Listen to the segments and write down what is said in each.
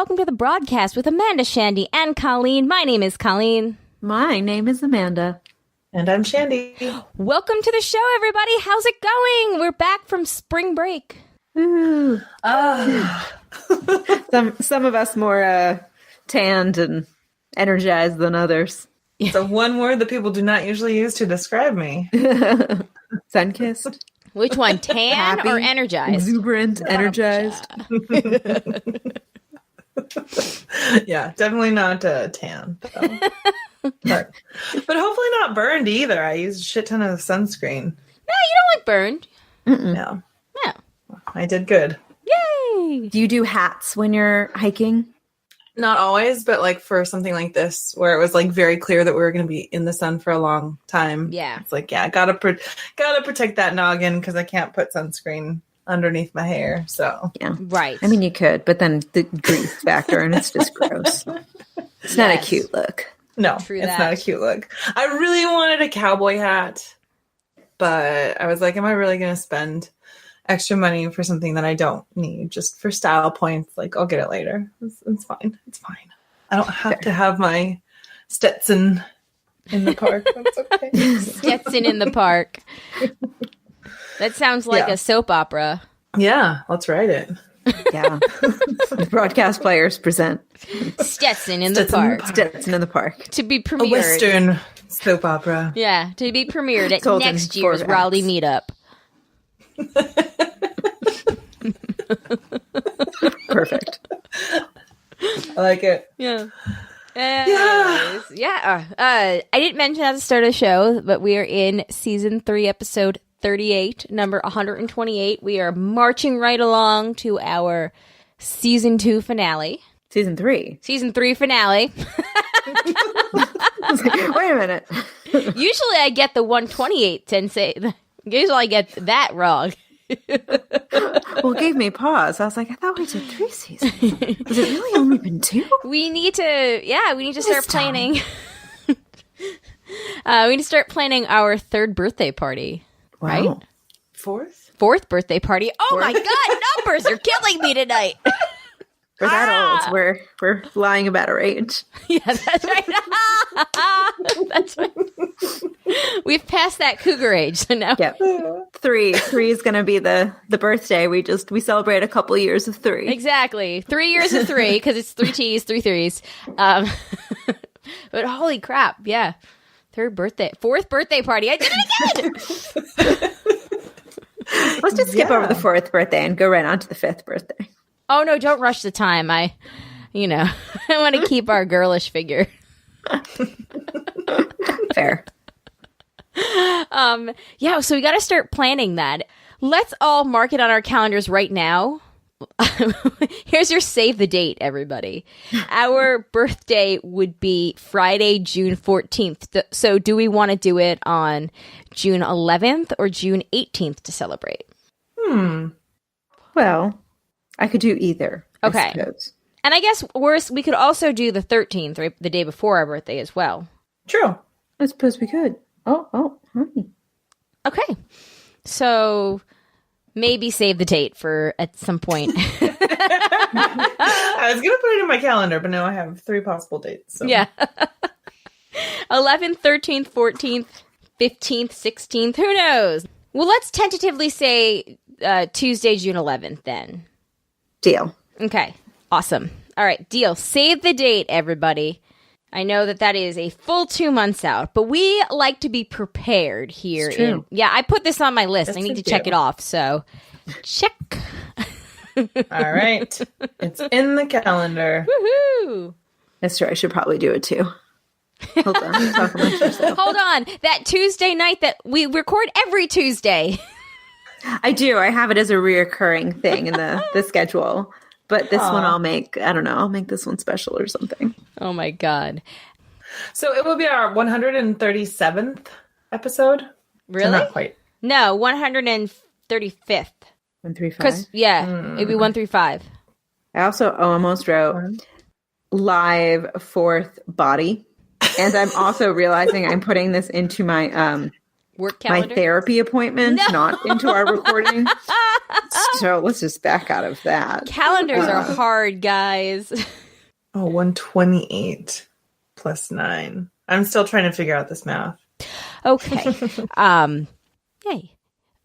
welcome to the broadcast with Amanda, Shandy, and Colleen. My name is Colleen. My name is Amanda. And I'm Shandy. Welcome to the show, everybody. How's it going? We're back from spring break. Ooh. Some of us more tanned and energized than others. So one word that people do not usually use to describe me. Sun-kissed. Which one, tan Happy, or energized? Exuberant, energized. Yeah, definitely not tan. So. But hopefully not burned either. I used a shit ton of sunscreen. No, you don't look burned. No. No. I did good. Yay! Do you do hats when you're hiking? Not always, but like for something like this, where it was like very clear that we were going to be in the sun for a long time. Yeah. It's like, yeah, gotta protect that noggin because I can't put sunscreen underneath my hair. So Yeah. Right. I mean, you could, but then the grease factor and it's just gross. It's not a cute look. no, True it's that. not a cute look. I really wanted a cowboy hat, but I was like, am I really going to spend extra money for something that I don't need just for style points? Like, I'll get it later. It's fine. It's fine. I don't have to have my Stetson in the park. That's okay. Stetson in the park. That sounds like Yeah. a soap opera. Yeah, let's write it. Yeah. The broadcast players present Stetson in the Stetson in the park. park. Stetson in the park. To be A premiered. Western soap opera. Yeah, to be premiered at Told in next year's 4 Raleigh acts. meetup. Perfect. I like it. Yeah. I didn't mention at the start of the show, but we are in season 3, episode 38, number 128. We are marching right along to our season 2 finale. Season 3. Season 3 finale. I was like, wait a minute. Usually I get the 128 and say, usually I get that wrong. Well, it gave me pause. I was like, I thought we did 3 seasons. Has it really only been 2? We need to start planning. We need to start planning our 3rd birthday party. Wow. Right? 4th birthday party. Oh my God, numbers are killing me tonight. We're that old. We're lying about our age. Yeah, that's right. That's right. We've passed that cougar age, so now. Yep. 3 is going to be the birthday. We celebrate a couple years of 3. Exactly. 3 years of 3, because it's 3 T's, 3 threes. But holy crap, yeah. 4th birthday party. I did it again! Let's just skip over the 4th birthday and go right on to the 5th birthday. Oh no, don't rush the time. I want to keep our girlish figure. Fair. Yeah, so we got to start planning that. Let's all mark it on our calendars right now. Here's your save the date, everybody. Our birthday would be Friday, June 14th. So do we want to do it on June 11th or June 18th to celebrate? Well, I could do either. Okay. I suppose. And I guess worse, we could also do the 13th, right, the day before our birthday as well. True. I suppose we could. Oh, honey. Okay. So maybe save the date for at some point. I was going to put it in my calendar, but now I have 3 possible dates. So. Yeah. 11th, 13th, 14th, 15th, 16th. Who knows? Well, let's tentatively say Tuesday, June 11th then. Deal. Okay. Awesome. All right. Deal. Save the date, everybody. I know that is a full 2 months out, but we like to be prepared here. It's true. I put this on my list. Yes, I need we to do. check it off. So check. All right. It's in the calendar. Woohoo. That's true. I should probably do it too. Hold on. Talk amongst yourselves. Hold on. That Tuesday night that we record every Tuesday. I do. I have it as a reoccurring thing in the schedule. But this one I'll make this one special or something. Oh my God. So it will be our 137th episode. Really? So not quite. No, 135th. 135. Because, it'd be 1 through 5. I also almost wrote live 4th body. And I'm also realizing I'm putting this into my Work my calendar? therapy appointment, not into our recording. So let's just back out of that. Calendars are hard, guys. Oh, 128 plus 9. I'm still trying to figure out this math. Okay. Yay.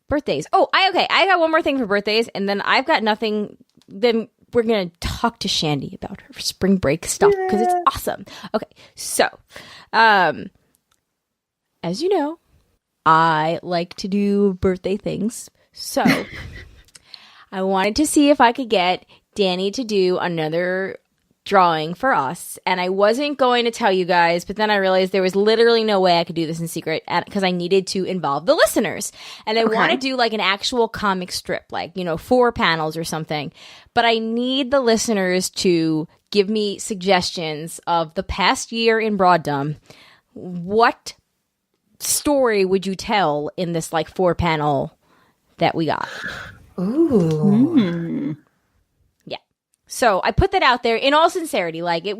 Birthdays. Oh, I got one more thing for birthdays, and then I've got nothing. Then we're going to talk to Shandy about her spring break stuff because it's awesome. Okay. So, as you know, I like to do birthday things. So I wanted to see if I could get Danny to do another drawing for us, and I wasn't going to tell you guys, but then I realized there was literally no way I could do this in secret because I needed to involve the listeners, and I want to do like an actual comic strip, like 4 panels or something, but I need the listeners to give me suggestions of the past year in Broaddom. What story would you tell in this like 4 panel that we got? Ooh. So I put that out there in all sincerity. Like it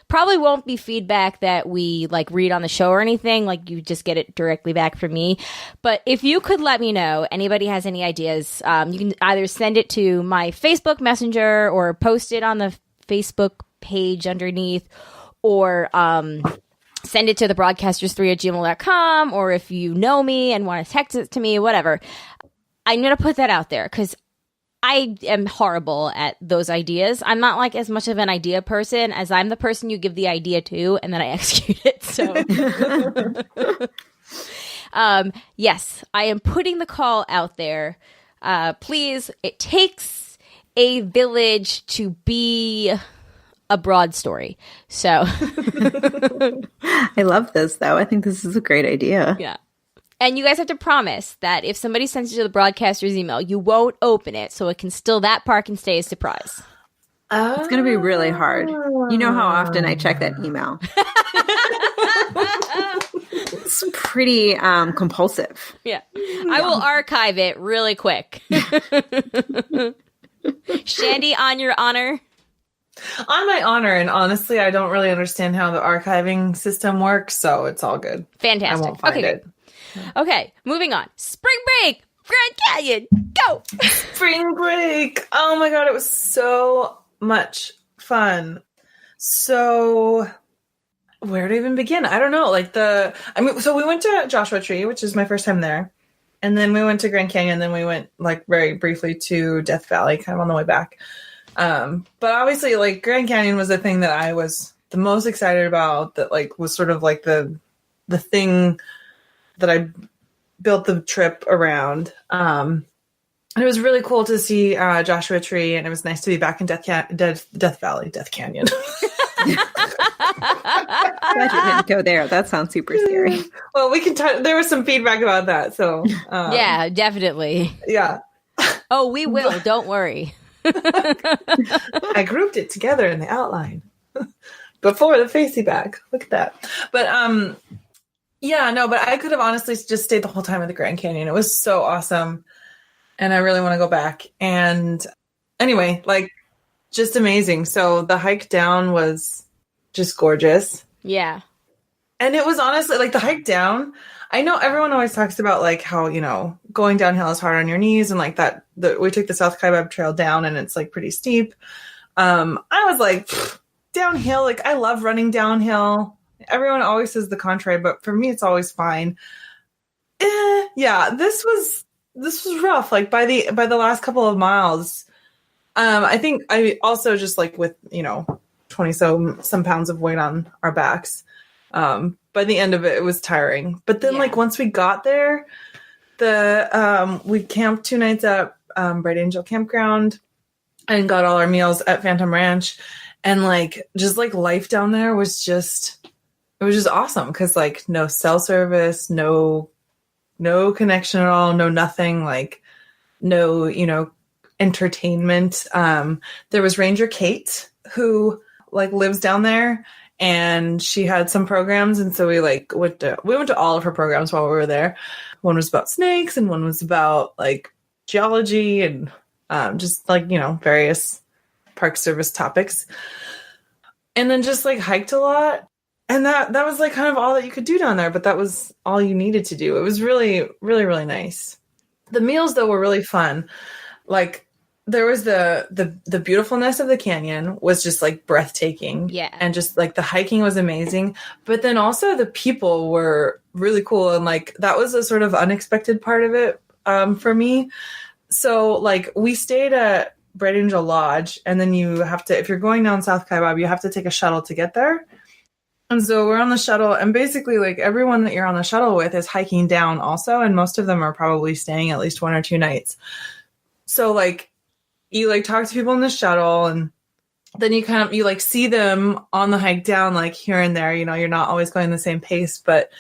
probably won't be feedback that we like read on the show or anything. Like you just get it directly back from me. But if you could let me know, anybody has any ideas, you can either send it to my Facebook Messenger or post it on the Facebook page underneath, or send it to the broadcasters3@gmail.com, or if you know me and want to text it to me, whatever. I'm going to put that out there because I am horrible at those ideas. I'm not like as much of an idea person as I'm the person you give the idea to and then I execute it. So, yes, I am putting the call out there. Please, it takes a village to be a broad story. So, I love this, though. I think this is a great idea. Yeah. And you guys have to promise that if somebody sends you the broadcaster's email, you won't open it, so that part can stay a surprise. It's going to be really hard. You know how often I check that email. It's pretty compulsive. Yeah. I will archive it really quick. Shandy, on your honor? On my honor, and honestly, I don't really understand how the archiving system works, so it's all good. Fantastic. I won't find it. Okay, moving on. Spring break! Grand Canyon! Go! Spring break! Oh my god, it was so much fun. So, where to even begin? I don't know. So we went to Joshua Tree, which is my first time there. And then we went to Grand Canyon, then we went, very briefly to Death Valley, kind of on the way back. But obviously, Grand Canyon was the thing that I was the most excited about, that, was sort of, the thing that I built the trip around. And it was really cool to see Joshua Tree, and it was nice to be back in Death Valley, Death Canyon. Glad you didn't go there. That sounds super scary. Well, we can there was some feedback about that, so yeah, definitely. Yeah. Oh, we will. Don't worry. I grouped it together in the outline before the facey back. Look at that. But yeah, no, but I could have honestly just stayed the whole time at the Grand Canyon. It was so awesome. And I really want to go back. And anyway, just amazing. So the hike down was just gorgeous. Yeah. And it was honestly, the hike down, I know everyone always talks about, how, going downhill is hard on your knees. And we took the South Kaibab Trail down, and it's, pretty steep. I was downhill. I love running downhill. Everyone always says the contrary, but for me, it's always fine. Yeah, this was rough. By the last couple of miles, I think I also just with 20 some pounds of weight on our backs. By the end of it, it was tiring. But then once we got there, we camped 2 nights at Bright Angel Campground and got all our meals at Phantom Ranch, and life down there was just. It was just awesome because no cell service, no connection at all, no nothing, no entertainment. There was Ranger Kate, who lives down there, and she had some programs, and so we went to all of her programs while we were there. One was about snakes, and one was about geology, and just various Park Service topics, and then just hiked a lot. And that was kind of all that you could do down there, but that was all you needed to do. It was really, really, really nice. The meals though were really fun. Like there was the beautifulness of the canyon was just like breathtaking. Yeah. And just like the hiking was amazing. But then also the people were really cool. And like that was a sort of unexpected part of it for me. So like we stayed at Bright Angel Lodge, and then you have to, if you're going down South Kaibab, you have to take a shuttle to get there. And so we're on the shuttle, and basically like everyone that you're on the shuttle with is hiking down also, and most of them are probably staying at least 1 or 2 nights. So like you like talk to people in the shuttle, and then you like see them on the hike down, like here and there, you're not always going the same pace, but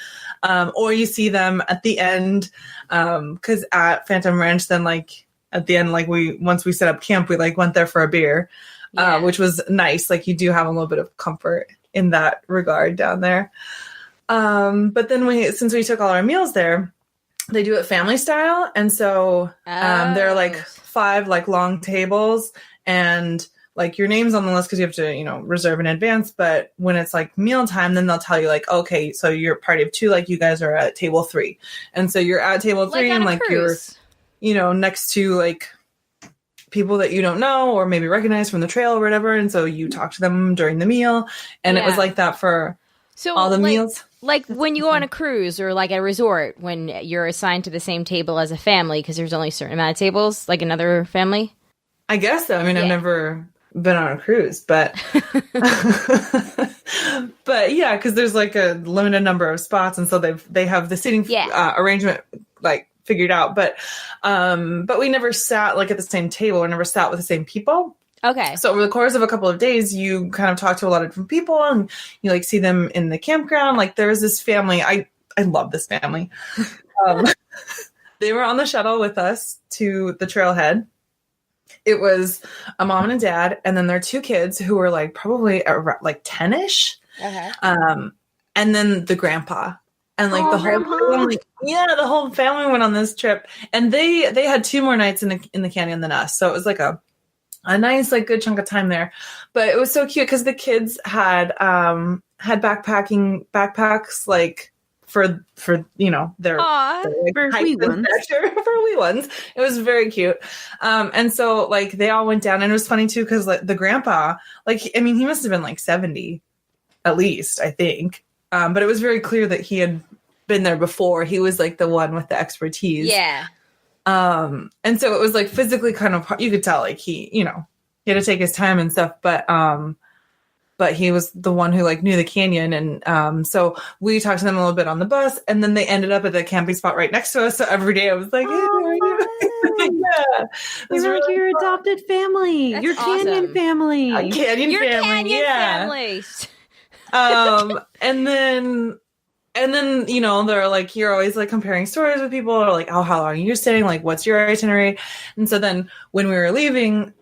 or you see them at the end, because at Phantom Ranch, then like at the end, like once we set up camp, we like went there for a beer, which was nice. Like you do have a little bit of comfort in that regard down there. But then since we took all our meals there, they do it family style. And so there are like 5 like long tables, and like your name's on the list because you have to, reserve in advance. But when it's like mealtime, then they'll tell you like, okay, so you're party of 2, like you guys are at table 3. And so you're at table 3 and like cruise. you're, next to like people that you don't know or maybe recognize from the trail or whatever. And so you talk to them during the meal. And it was like that for all the meals. Like when you go on a cruise or like a resort, when you're assigned to the same table as a family because there's only a certain amount of tables, like another family? I guess so. I mean, I've never been on a cruise, but but yeah, because there's like a limited number of spots, and so they have the seating arrangement like figured out. But we never sat like at the same table, or never sat with the same people. Okay. So over the course of a couple of days, you kind of talk to a lot of different people, and you like see them in the campground. Like there's this family. I love this family. They were on the shuttle with us to the trailhead. It was a mom and a dad, and then their 2 kids who were like probably like 10-ish. Okay. And then the grandpa. And like the whole family, the whole family went on this trip, and they had 2 more nights in the canyon than us. So it was like a nice, like good chunk of time there. But it was so cute because the kids had backpacks like for their like, for wee ones. For wee ones. It was very cute. And so like they all went down, and it was funny too because like the grandpa, like I mean he must have been like 70 at least, I think. But it was very clear that he had been there before. He was like the one with the expertise. Yeah. And so it was like physically kind of, you could tell like he had to take his time and stuff, but he was the one who like knew the canyon. And, so we talked to them a little bit on the bus, and then they ended up at the camping spot right next to us. So every day I was like, hey, how are you? Yeah. You're like your adopted family. That's your awesome. canyon family. Canyon family. Family. And then, they're like, you're always like comparing stories with people, or like, oh, how long are you staying? Like, what's your itinerary? And so then when we were leaving,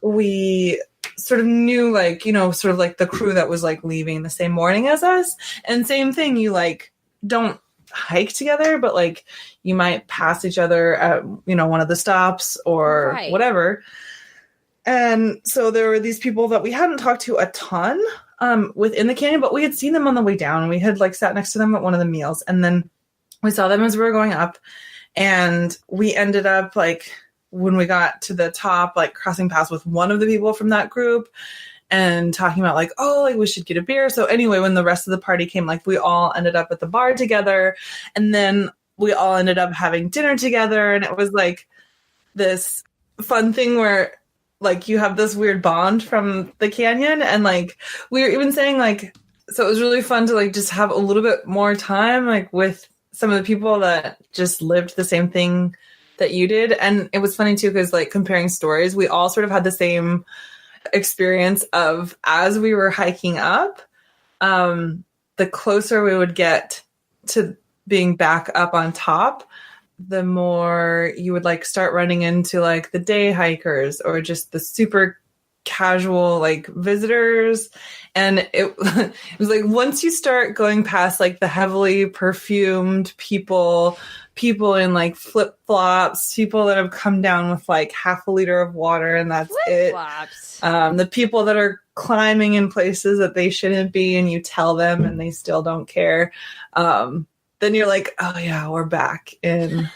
we sort of knew like, sort of like the crew that was like leaving the same morning as us. And same thing, you like don't hike together, but like you might pass each other at, one of the stops or whatever. And so there were these people that we hadn't talked to a ton within the canyon, but we had seen them on the way down, and we had like sat next to them at one of the meals, and then we saw them as we were going up, and we ended up like when we got to the top, like crossing paths with one of the people from that group and talking about like, oh, like we should get a beer. So anyway, when the rest of the party came, like we all ended up at the bar together, and then we all ended up having dinner together, and it was like this fun thing where like you have this weird bond from the canyon. And like we were even saying like, so it was really fun to like just have a little bit more time like with some of the people that just lived the same thing that you did. And it was funny too because like comparing stories, we all sort of had the same experience of, as we were hiking up, the closer we would get to being back up on top, the more you would like start running into like the day hikers or just the super casual like visitors. And it was like once you start going past like the heavily perfumed people in like flip-flops, people that have come down with like half a liter of water and that's flip-flops. The people that are climbing in places that they shouldn't be, and you tell them and they still don't care. then you're like, oh yeah, we're back in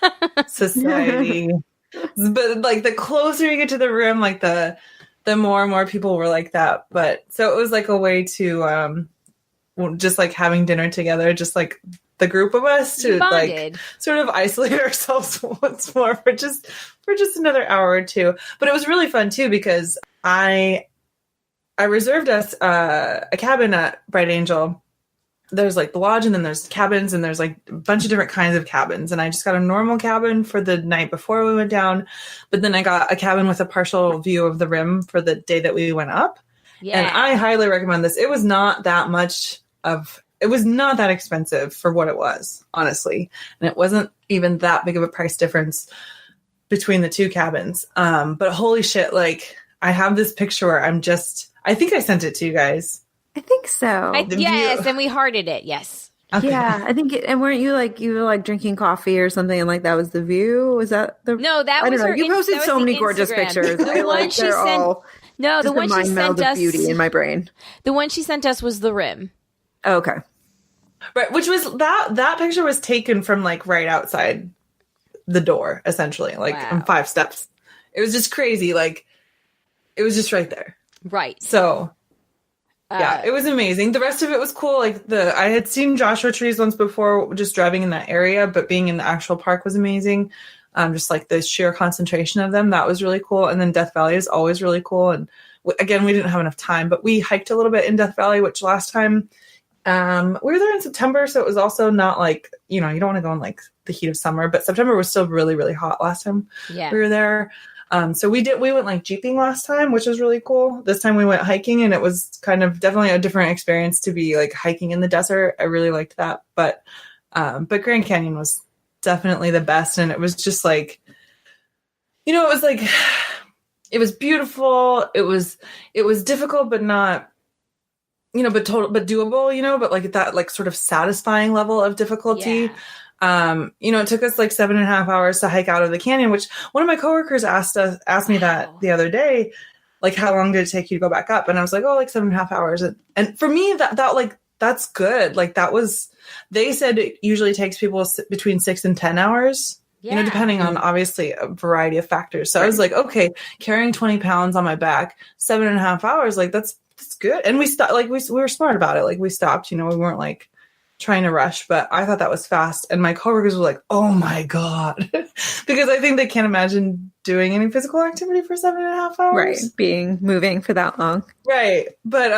society. But like the closer you get to the room, like the more and more people were like that. But so it was like a way to just like having dinner together, just like the group of us to like sort of isolate ourselves once more for just another hour or two. But it was really fun too, because I reserved us a cabin at Bright Angel. There's like the lodge, and then there's cabins, and there's like a bunch of different kinds of cabins. And I just got a normal cabin for the night before we went down. But then I got a cabin with a partial view of the rim for the day that we went up. Yeah. And I highly recommend this. It was not that expensive for what it was, honestly. And it wasn't even that big of a price difference between the two cabins. But holy shit, like I have this picture where I think I sent it to you guys. I think so. Yes, and we hearted it. Yes. Okay. Yeah, I think. And weren't you were like drinking coffee or something, and like that was the view? Was that the? No, that was her. You posted so many gorgeous pictures. The one she sent. No, the one she sent us. Beauty in my brain. The one she sent us was the rim. Oh, okay. Right, which was that picture was taken from like right outside the door, essentially, like in 5 steps. It was just crazy, like it was just right there. Right. So. Yeah, it was amazing. The rest of it was cool. Like I had seen Joshua trees once before, just driving in that area, but being in the actual park was amazing. Just like the sheer concentration of them, that was really cool. And then Death Valley is always really cool. And again, we didn't have enough time, but we hiked a little bit in Death Valley, which last time we were there in September, so it was also not like, you don't want to go in like the heat of summer, but September was still really, really hot last time we were there. So we went like jeeping last time, which was really cool. This time we went hiking, and it was kind of definitely a different experience to be like hiking in the desert. I really liked that. But Grand Canyon was definitely the best. And it was just like, it was like, it was beautiful. It was difficult, but not, but doable, but like that, like sort of satisfying level of difficulty. Yeah. It took us like 7.5 hours to hike out of the canyon, which one of my coworkers asked me that the other day, like, how long did it take you to go back up? And I was like, oh, like 7.5 hours. And for me, that like, that's good. Like they said it usually takes people between 6 and 10 hours, depending on obviously a variety of factors. So I was like, okay, carrying 20 pounds on my back, 7.5 hours, like that's good. And we stopped, like we were smart about it. Like we stopped, we weren't like trying to rush, but I thought that was fast. And my coworkers were like, oh my God, because I think they can't imagine doing any physical activity for 7.5 hours. Right. Moving for that long. Right. But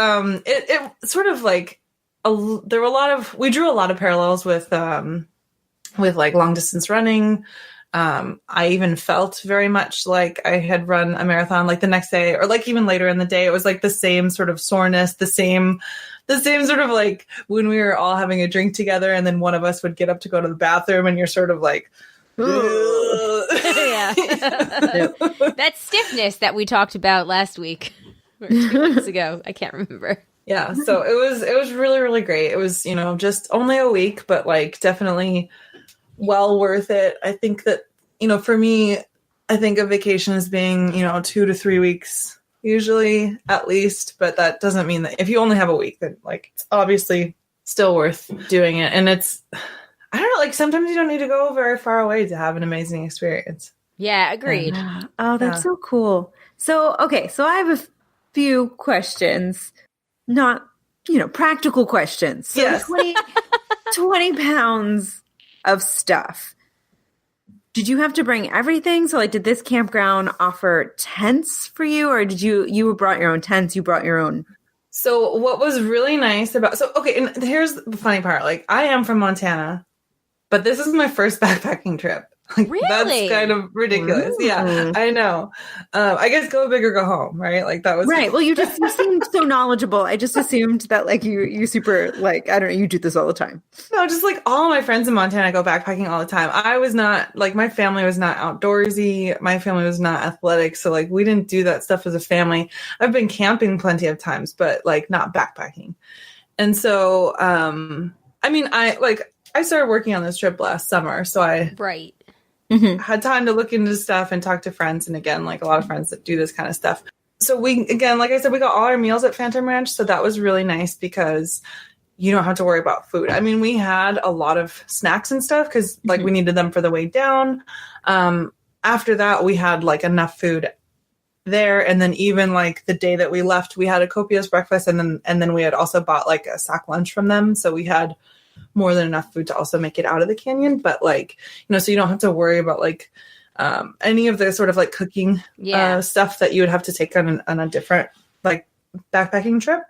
it sort of like, we drew a lot of parallels with like long distance running. I even felt very much like I had run a marathon like the next day, or like even later in the day. It was like the same sort of soreness, the same sort of like when we were all having a drink together, and then one of us would get up to go to the bathroom, and you're sort of like, yeah. That stiffness that we talked about last week or 2 weeks ago. I can't remember. Yeah. So it was really, really great. It was, just only a week, but like definitely well worth it. I think that, for me, I think of vacation as being, 2 to 3 weeks usually at least, but that doesn't mean that if you only have a week, then like it's obviously still worth doing it. And it's, I don't know, like sometimes you don't need to go very far away to have an amazing experience. Yeah, agreed. Oh, that's so cool. So, okay. So I have a few questions, not, practical questions. So yes. 20 pounds of stuff. Did you have to bring everything? So like, did this campground offer tents for you, or did you brought your own tents? You brought your own. So what was really nice okay. And here's the funny part. Like I am from Montana, but this is my first backpacking trip. Like, really? That's kind of ridiculous. Ooh. Yeah, I know. I guess go big or go home, right? Like that was right. Well, you seemed so knowledgeable. I just assumed that like you super like, I don't know, you do this all the time. No, just like all my friends in Montana go backpacking all the time. I was not like, my family was not outdoorsy. My family was not athletic. So like we didn't do that stuff as a family. I've been camping plenty of times, but like not backpacking. And so, I started working on this trip last summer. So I had time to look into stuff and talk to friends. And again, like a lot of friends that do this kind of stuff. So we, again, like I said, we got all our meals at Phantom Ranch. So that was really nice because you don't have to worry about food. I mean, we had a lot of snacks and stuff because like we needed them for the way down. After that, we had like enough food there, and then even like the day that we left, we had a copious breakfast, and then we had also bought like a sack lunch from them, so we had more than enough food to also make it out of the canyon. But like, you know, so you don't have to worry about like any of the sort of like cooking stuff that you would have to take on a different like backpacking trip.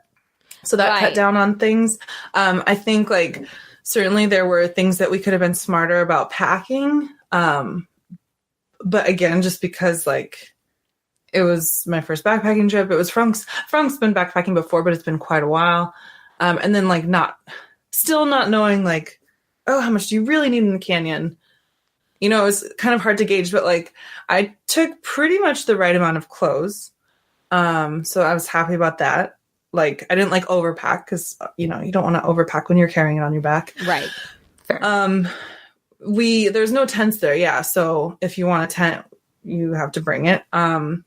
So that cut down on things. I think like certainly there were things that we could have been smarter about packing. But again, just because like it was my first backpacking trip, it was Frank's been backpacking before, but it's been quite a while. And then like still not knowing like, oh, how much do you really need in the canyon? You know, it was kind of hard to gauge, but like I took pretty much the right amount of clothes. So I was happy about that. Like I didn't like overpack because, you know, you don't want to overpack when you're carrying it on your back. Right. Fair. There's no tents there. Yeah. So if you want a tent, you have to bring it. And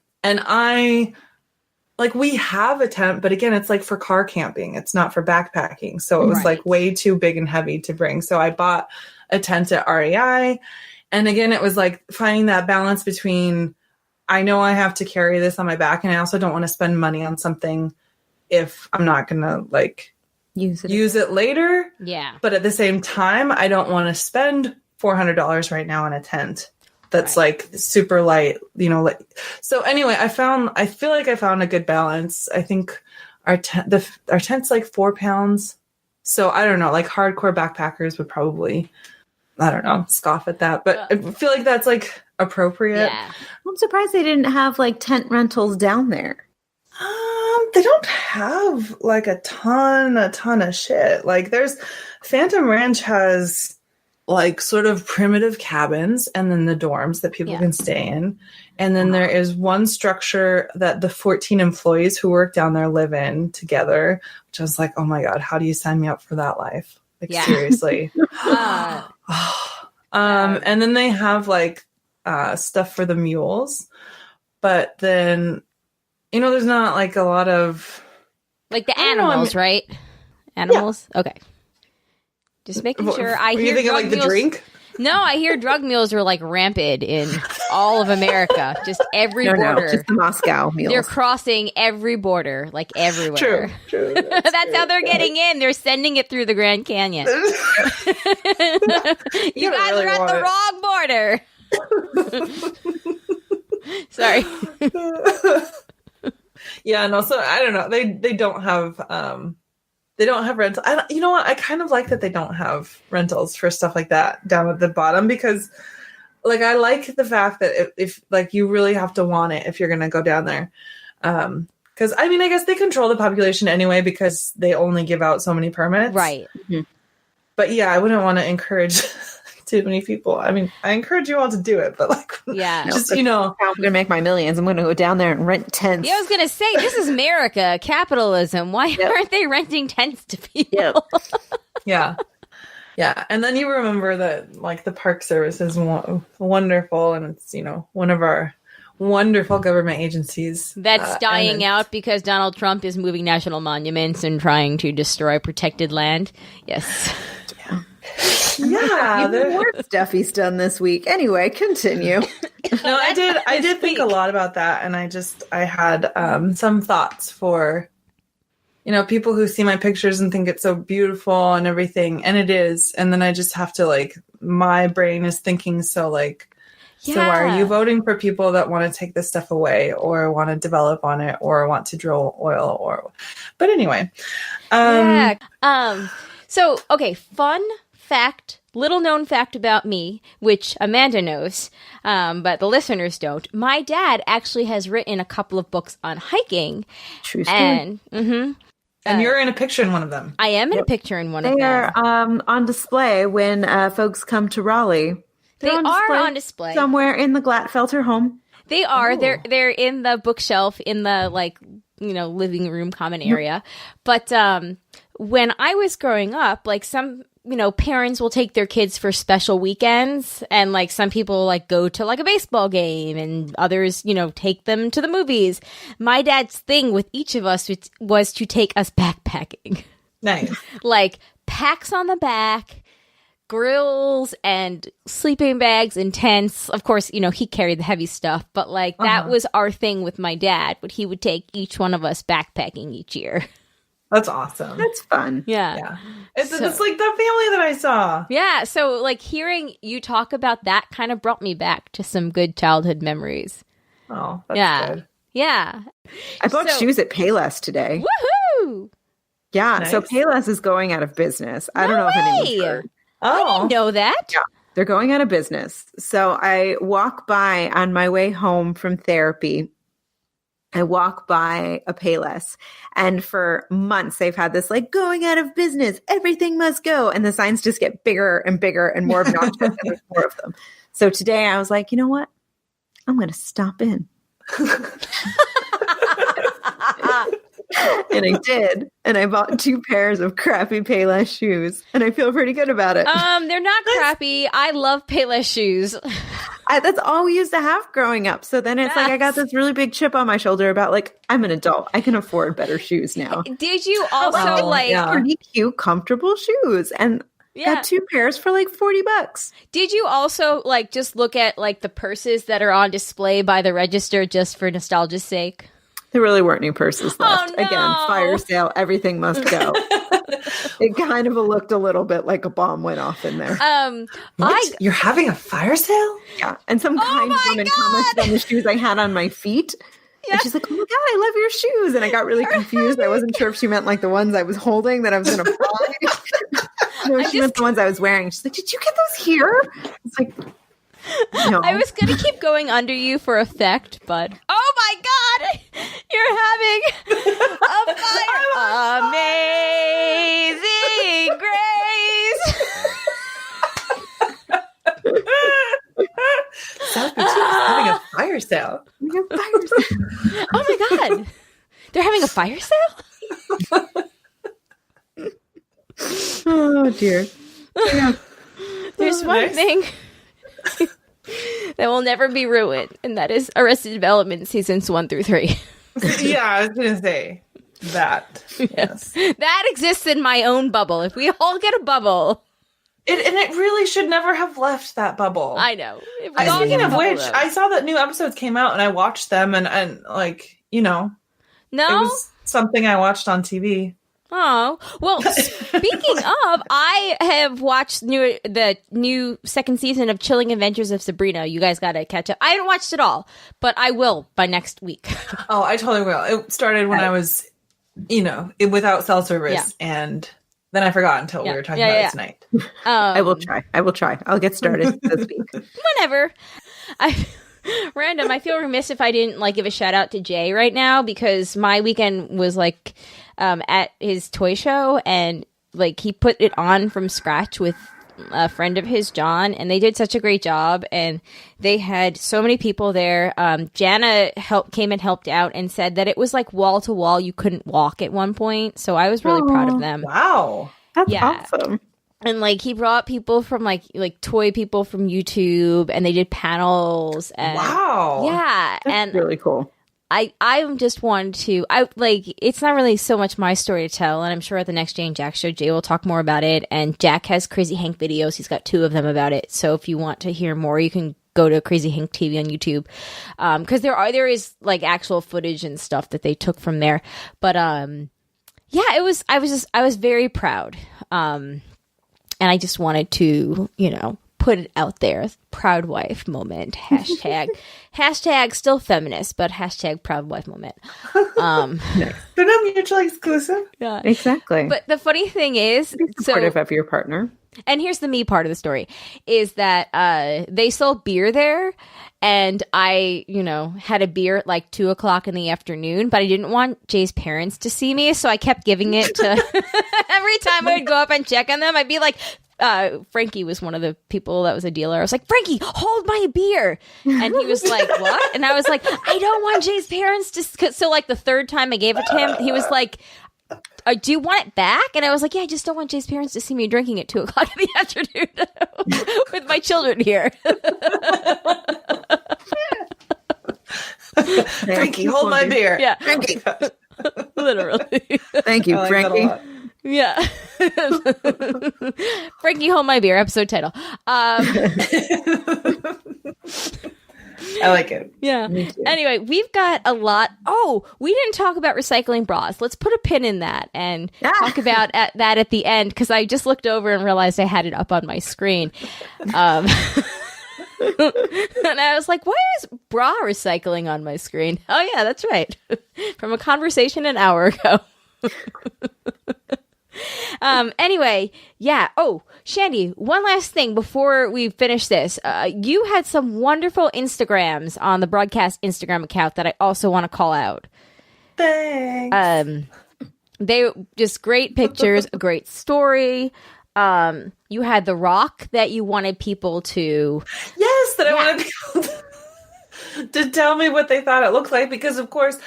we have a tent, but again, it's like for car camping. It's not for backpacking. So it was like way too big and heavy to bring. So I bought a tent at REI. And again, it was like finding that balance between, I know I have to carry this on my back, and I also don't want to spend money on something if I'm not going to like use it later. Yeah. But at the same time, I don't want to spend $400 right now on a tent that's like super light, you know, like, so anyway, I feel like I found a good balance. I think our tent's like 4 pounds. So I don't know, like hardcore backpackers would probably, I don't know, scoff at that, but I feel like that's like appropriate. Yeah. I'm surprised they didn't have like tent rentals down there. They don't have like a ton of shit. Like there's Phantom Ranch has like sort of primitive cabins and then the dorms that people can stay in. And then there is one structure that the 14 employees who work down there live in together, which I was like, oh my God, how do you sign me up for that life? Like seriously. And then they have like stuff for the mules, but then, you know, there's not like a lot of like the animals, right? Animals. Yeah. Okay. Just making sure. I hear you thinking drug like mules, the drink? No, I hear drug mules are like rampant in all of America. Just every border. No, just the Moscow mules. They're crossing every border, like everywhere. True. That's how they're getting in. They're sending it through the Grand Canyon. You guys really are at the wrong border. Sorry. Yeah, and also I don't know. They don't have rentals. You know what? I kind of like that they don't have rentals for stuff like that down at the bottom, because like I like the fact that if like you really have to want it if you're gonna go down there. Because I mean, I guess they control the population anyway because they only give out so many permits. Right. Mm-hmm. But yeah, I wouldn't want to encourage too many people. I mean, I encourage you all to do it, but like, just, you know, I'm going to make my millions. I'm going to go down there and rent tents. Yeah, I was going to say, this is America, capitalism. Why aren't they renting tents to people? Yeah. And then you remember that like the Park Service is wonderful, and it's, you know, one of our wonderful government agencies that's dying out because Donald Trump is moving national monuments and trying to destroy protected land. Yes. Yeah, even more stuff he's done this week. Anyway, continue. No, I did think a lot about that, and I had some thoughts for, you know, people who see my pictures and think it's so beautiful and everything, and it is, and then I just have to like, my brain is thinking so like, so why are you voting for people that want to take this stuff away or want to develop on it or want to drill oil or, but anyway. So, okay, fun fact, little known fact about me, which Amanda knows, but the listeners don't. My dad actually has written a couple of books on hiking. True story. And you're in a picture in one of them. I am in a picture in one of them. They are on display when folks come to Raleigh. They are on display somewhere in the Glatfelter home. They are. Ooh. They're in the bookshelf in the like, you know, living room common area. But when I was growing up, like some, you know, parents will take their kids for special weekends, and like some people like go to like a baseball game, and others, you know, take them to the movies. My dad's thing with each of us was to take us backpacking. Nice. Like packs on the back, grills and sleeping bags and tents. Of course, he carried the heavy stuff, but like that was our thing with my dad. But he would take each one of us backpacking each year. That's awesome. That's fun. Yeah. It's like the family that I saw. Yeah. So like hearing you talk about that kind of brought me back to some good childhood memories. Oh, that's good. Yeah. I bought shoes at Payless today. Woohoo! Yeah. Nice. So Payless is going out of business. I don't know if anyone's heard. I didn't know that. Yeah, they're going out of business. So I walk by on my way home from therapy. I walk by a Payless, and for months they've had this like going out of business, everything must go. And the signs just get bigger and bigger and more obnoxious and there's more of them. So today I was like, you know what? I'm going to stop in. And I did. And I bought 2 pairs of crappy Payless shoes. And I feel pretty good about it. They're not crappy. I love Payless shoes. That's all we used to have growing up. So then it's like I got this really big chip on my shoulder about like, I'm an adult. I can afford better shoes now. Did you also pretty cute, comfortable shoes? And got 2 pairs for like $40. Did you also like just look at like the purses that are on display by the register just for nostalgia's sake? There really weren't any purses left. Oh, no. Again, fire sale, everything must go. It kind of looked a little bit like a bomb went off in there. You're having a fire sale? Yeah. And some kind woman commented on the shoes I had on my feet. Yeah. And she's like, oh my God, I love your shoes. And I got really confused. I wasn't sure if she meant like the ones I was holding that I was going to buy. No, she meant the ones I was wearing. She's like, did you get those here? It's like, no. I was going to keep going under you for effect, but oh my God, you're having a fire. Amazing Grace. South Beach is having a fire sale. Oh my God. They're having a fire sale? Oh, dear. Yeah. There's one thing that will never be ruined, and that is Arrested Development seasons 1 through 3. Yeah, I was going to say that. Yes. That exists in my own bubble. If we all get a bubble. And it really should never have left that bubble. I know. Speaking of which, I saw that new episodes came out and I watched them and like, No? It was something I watched on TV. Oh, well, speaking of, I have watched the new second season of Chilling Adventures of Sabrina. You guys got to catch up. I haven't watched it all, but I will by next week. Oh, I totally will. It started when I was, without cell service, and then I forgot until we were talking about it tonight. I will try. I'll get started this week. Whenever. Random, I feel remiss if I didn't give a shout out to Jay right now, because my weekend was at his toy show, and he put it on from scratch with a friend of his, John, and they did such a great job, and they had so many people there. Jana came and helped out and said that it was wall to wall. You couldn't walk at one point, so I was really proud of them. Wow, that's awesome. And he brought people from toy people from YouTube, and they did panels. And, wow, yeah, that's really cool. I'm just one to it's not really so much my story to tell, and I'm sure at the next Jay and Jack show, Jay will talk more about it. And Jack has Crazy Hank videos; he's got 2 of them about it. So if you want to hear more, you can go to Crazy Hank TV on YouTube, because there is actual footage and stuff that they took from there. But I was very proud. And I just wanted to, put it out there. Proud wife moment. Hashtag still feminist, but hashtag proud wife moment. They're not mutually exclusive. Yeah, exactly. But the funny thing is, be supportive of your partner. And here's the me part of the story, is that they sold beer there, and I, had a beer at 2:00 in the afternoon, but I didn't want Jay's parents to see me, so I kept giving it to every time I would go up and check on them. I'd be like, Frankie was one of the people that was a dealer. I was like, Frankie, hold my beer. And he was like, what? And I was like, I don't want Jay's parents to. So the third time I gave it to him, he was like, do you want it back? And I was like, yeah, I just don't want Jay's parents to see me drinking at 2:00 in the afternoon with my children here. Frankie, hold my beer. Yeah. Frankie. Literally. Thank you, Frankie. Yeah. Frankie, hold my beer, episode title. I like it. Yeah. Anyway, we've got a lot. Oh, we didn't talk about recycling bras. Let's put a pin in that and talk about that at the end, because I just looked over and realized I had it up on my screen. And I was like, why is bra recycling on my screen? Oh, yeah, that's right. From a conversation an hour ago. Anyway, yeah. Oh, Shandy, one last thing before we finish this. You had some wonderful Instagrams on the broadcast Instagram account that I also want to call out. Thanks. They just great pictures, a great story. You had the rock that you wanted people to... Yes, that I wanted people to tell me what they thought it looked like, because of course,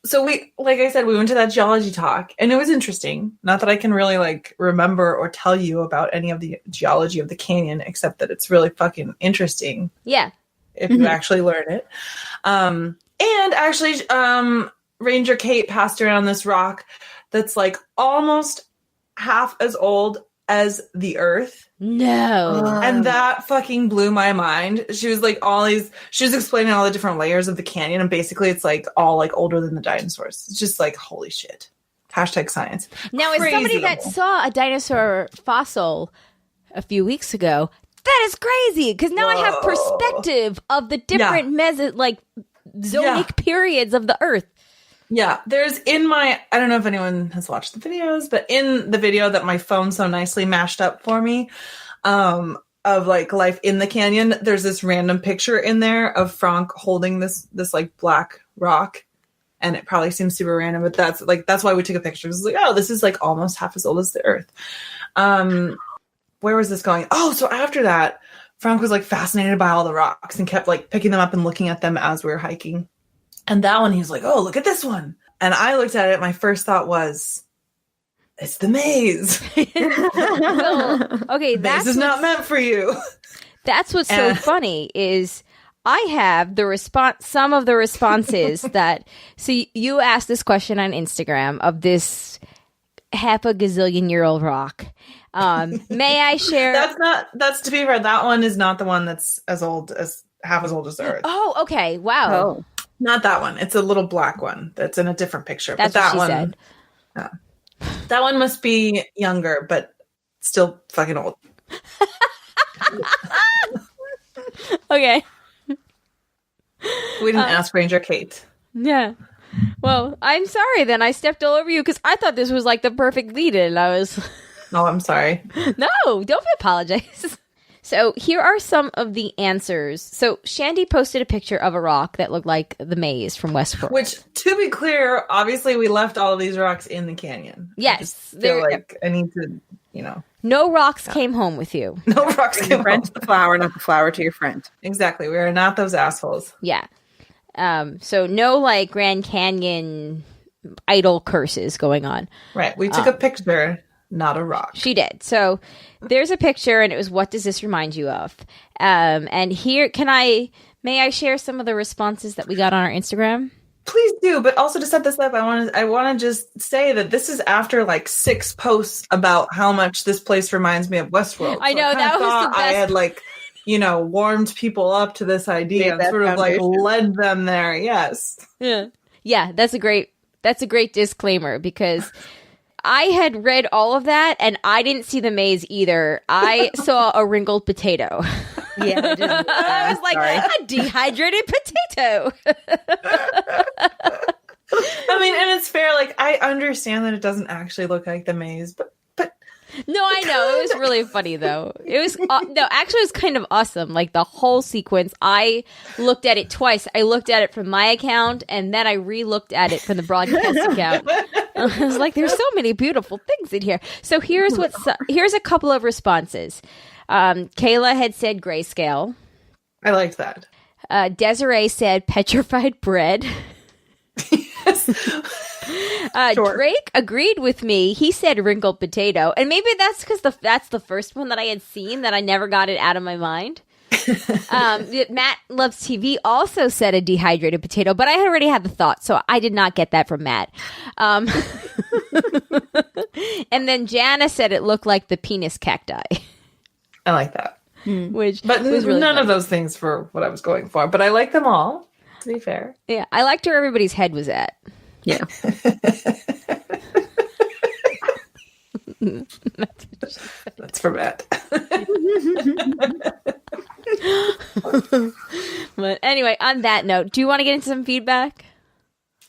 so we, like I said, we went to that geology talk and it was interesting. Not that I can really remember or tell you about any of the geology of the canyon, except that it's really fucking interesting. Yeah. If you actually learn it. And actually, Ranger Kate passed around this rock that's almost half as old as the Earth. No. And that fucking blew my mind. She was she was explaining all the different layers of the canyon, and basically it's all older than the dinosaurs. It's just holy shit. Hashtag science. Now, as somebody that saw a dinosaur fossil a few weeks ago, that is crazy, because now I have perspective of the different zonic periods of the Earth. Yeah, there's I don't know if anyone has watched the videos, but in the video that my phone so nicely mashed up for me, of life in the canyon, there's this random picture in there of Frank holding this black rock, and it probably seems super random, but that's why we took a picture. It was this is almost half as old as the Earth. Where was this going? Oh, so after that, Frank was fascinated by all the rocks and kept picking them up and looking at them as we were hiking. And that one, he was like, oh, look at this one. And I looked at it. My first thought was, it's the maze. Okay, this is not meant for you. That's what's so funny is I have some of the responses that, so you asked this question on Instagram of this half a gazillion-year-old rock. May I share? That's to be fair. That one is not the one that's half as old as the Earth. Oh, okay. Wow. Oh. Not that one. It's a little black one that's in a different picture. That's but that what she one, said. That one must be younger, but still fucking old. Okay. We didn't ask Ranger Kate. Yeah. Well, I'm sorry then. I stepped all over you because I thought this was the perfect lead-in. I was... Oh, I'm sorry. No, don't apologize. So here are some of the answers. So Shandy posted a picture of a rock that looked like the maze from Westworld. Which, to be clear, obviously we left all of these rocks in the canyon. Yes. I feel I need to, No rocks came home with you. No rocks came Friend home. to the flower, not the flower to your friend. Exactly. We are not those assholes. Yeah. So no Grand Canyon idol curses going on. Right. We took a picture, not a rock. She did. So there's a picture, and it was, what does this remind you of? And here, may I share some of the responses that we got on our Instagram? Please do, but also to set this up, I want to just say that this is after 6 posts about how much this place reminds me of Westworld. I know, that was the best. I had warmed people up to this idea and sort of led them there. Yes. Yeah, that's a great disclaimer, because I had read all of that and I didn't see the maze either. I saw a wrinkled potato. Yeah, I was a dehydrated potato. I mean, and it's fair. I understand that it doesn't actually look like the maze, but no, I know. It was really funny, though. It was actually, it was kind of awesome. The whole sequence. I looked at it twice. I looked at it from my account, and then I re-looked at it from the broadcast account. I was like, "There's so many beautiful things in here." So here's a couple of responses. Kayla had said grayscale. I liked that. Desiree said petrified bread. Sure. Drake agreed with me. He said wrinkled potato, and maybe that's because that's the first one that I had seen that I never got it out of my mind. Matt Loves TV also said a dehydrated potato, but I had already had the thought, so I did not get that from Matt. And then Jana said it looked like the penis cacti. I like that. Which But was really none funny. of those things for what I was going for. But I like them all, to be fair. Yeah, I liked where everybody's head was at. Yeah. That's for Matt. But anyway, on that note, do you want to get into some feedback?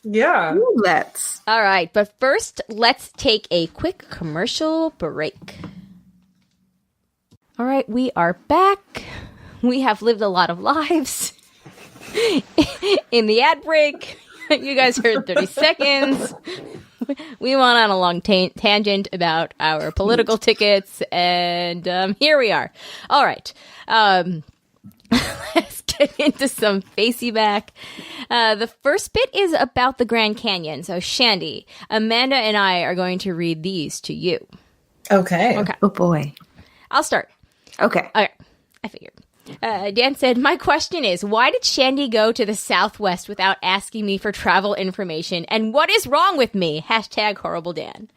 Yeah. Ooh, let's. All right, but first, let's take a quick commercial break. All right, we are back. We have lived a lot of lives. In the ad break, you guys heard 30 seconds. We went on a long tangent about our political tickets, and here we are. All right. Let's get into some facey back. The first bit is about the Grand Canyon. So, Shandy, Amanda and I are going to read these to you. Okay. Okay. Oh, boy. I'll start. Okay. Okay. I figured. Dan said, my question is, why did Shandy go to the Southwest without asking me for travel information? And what is wrong with me? Hashtag horrible Dan.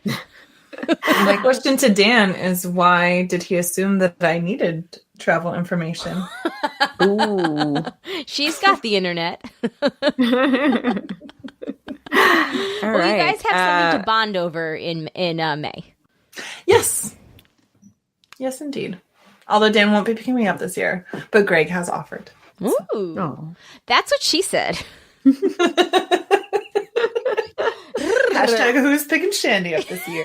My question to Dan is, why did he assume that I needed travel information? Ooh. She's got the internet. All Well, right. you guys have something to bond over in May. Yes. Yes, indeed. Although Dan won't be picking me up this year, but Greg has offered. Ooh. Oh. That's what she said. Hashtag who's picking Shandy up this year?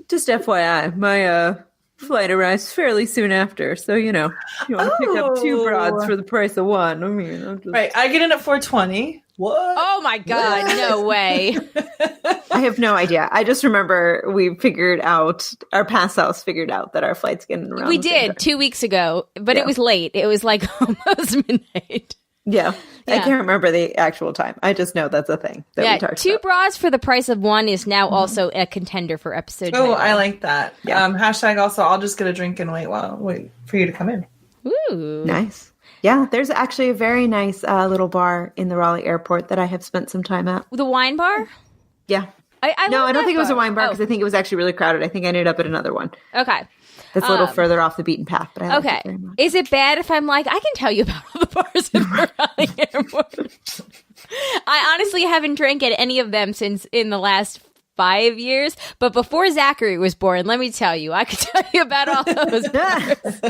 Just FYI, my flight arrives fairly soon after, so you know, if you want to pick up two broads for the price of one. I mean, I'm just... Right, I get in at 4:20. What? Oh my God, no way. I have no idea. I just remember we figured out, our past selves figured out that our flight's getting around. We the same did time. 2 weeks ago, but Yeah. it was late. It was like almost midnight. Yeah. I Yeah. can't remember the actual time. I just know that's a thing that we Yeah, talked 2 about. bras for the price of 1 is now also a contender for episode. Oh, 21. I like that. Yeah. Hashtag also, I'll just get a drink and wait for you to come in. Ooh. Nice. Yeah, there's actually a very nice little bar in the Raleigh airport that I have spent some time at. The wine bar? Yeah. I No, love I don't that think it was a wine bar Oh, because I think it was actually really crowded. I think I ended up at another one okay. that's a little further off the beaten path. But I liked Okay. it very much. Is it bad if I'm like, I can tell you about all the bars in the Raleigh airport? I honestly haven't drank at any of them since in the last 5 years. But before Zachary was born, let me tell you, I could tell you about all those bars.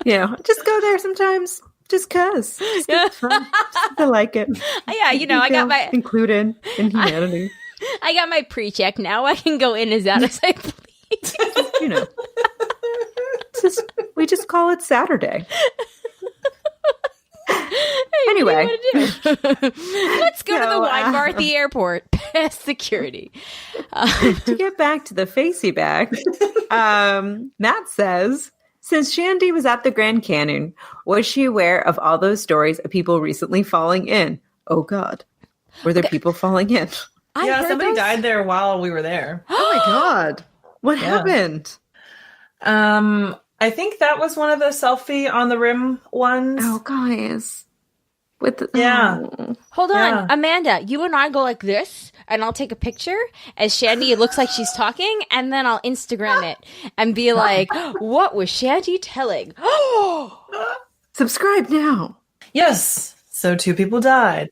You know, just go there sometimes, just cause. I like it. Yeah, you know, I got my included in humanity. I got my pre-check now. I can go in as out as I please. You know, we just call it Saturday. Anyway, What do you want to do? Let's go to the So, wine bar at the airport, past security. to get back to the facey back, Matt says, since Shandy was at the Grand Canyon, was she aware of all those stories of people recently falling in? Oh, God. Were there people falling in? I Yeah, heard somebody those- died there while we were there. Oh, my God. What happened? I think that was one of the selfie on the rim ones. Oh, guys. With the, Yeah. oh. Hold on, Yeah. Amanda. You and I go like this, and I'll take a picture as Shandy. It looks like she's talking, and then I'll Instagram it and be like, "What was Shandy telling?" Subscribe now. Yes. So 2 people died.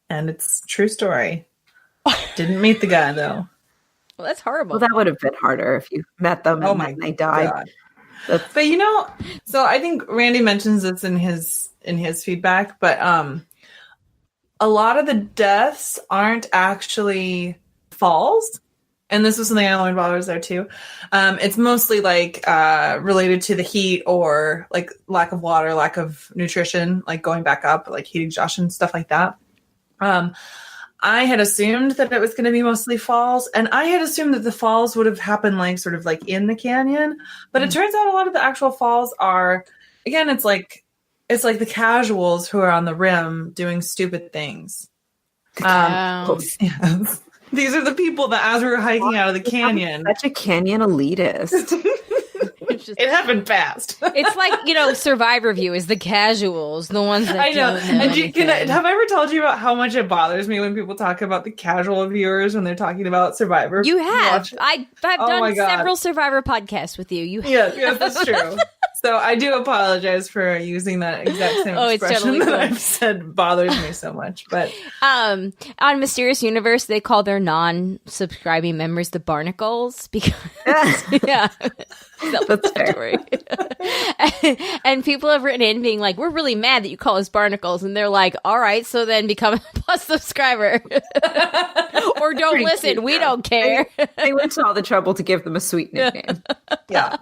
And it's a true story. Didn't meet the guy, though. Well, that's horrible. Well, that would have been harder if you met them and then they died. God. That's- But you know, so I think Randy mentions this in his feedback, but a lot of the deaths aren't actually falls. And this was something I learned while I was there too. It's mostly like related to the heat or like lack of water, lack of nutrition, like going back up, like heat exhaustion, stuff like that. I had assumed that it was going to be mostly falls, and I had assumed that the falls would have happened like sort of like in the canyon. But it turns out a lot of the actual falls are, again, it's like the casuals who are on the rim doing stupid things. Clowns. Yes. These are the people that, as we were hiking out of the canyon, Such a canyon elitist. It happened fast. It's like, Survivor View is the casuals, the ones that I know. don't know anything. Have I ever told you about how much it bothers me when people talk about the casual viewers when they're talking about Survivor? You have. I've done God. several Survivor podcasts with you. Yes, that's true. So I do apologize for using that exact same it's expression totally that cool. I've said bothers me so much. But on Mysterious Universe, they call their non-subscribing members the Barnacles because yeah, That's fair. story. And people have written in being like, "We're really mad that you call us Barnacles," and they're like, "All right, so then become a Plus subscriber, or don't Pretty listen. cute, We yeah. don't care." They went to all the trouble to give them a sweet nickname. yeah.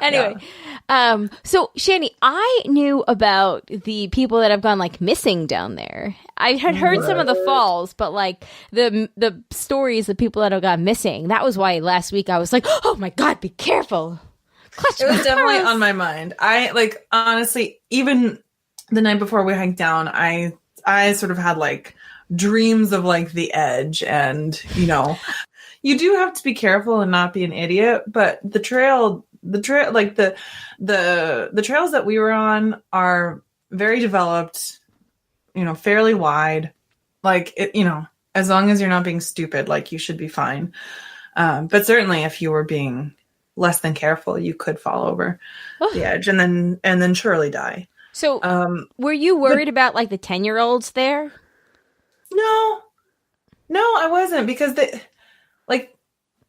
Anyway, so Shandy, I knew about the people that have gone missing down there. I had heard some of the falls, but the stories of people that have gone missing. That was why last week I was like, "Oh my God, be careful!" It was definitely on my mind. I honestly, even the night before we hiked down, I sort of had dreams of the edge, and you do have to be careful and not be an idiot. But the trail, the trails that we were on are very developed, fairly wide. As long as you're not being stupid, you should be fine. But certainly, if you were being less than careful, you could fall over the edge and then surely die. So, were you worried about the 10-year-olds there? No, I wasn't, because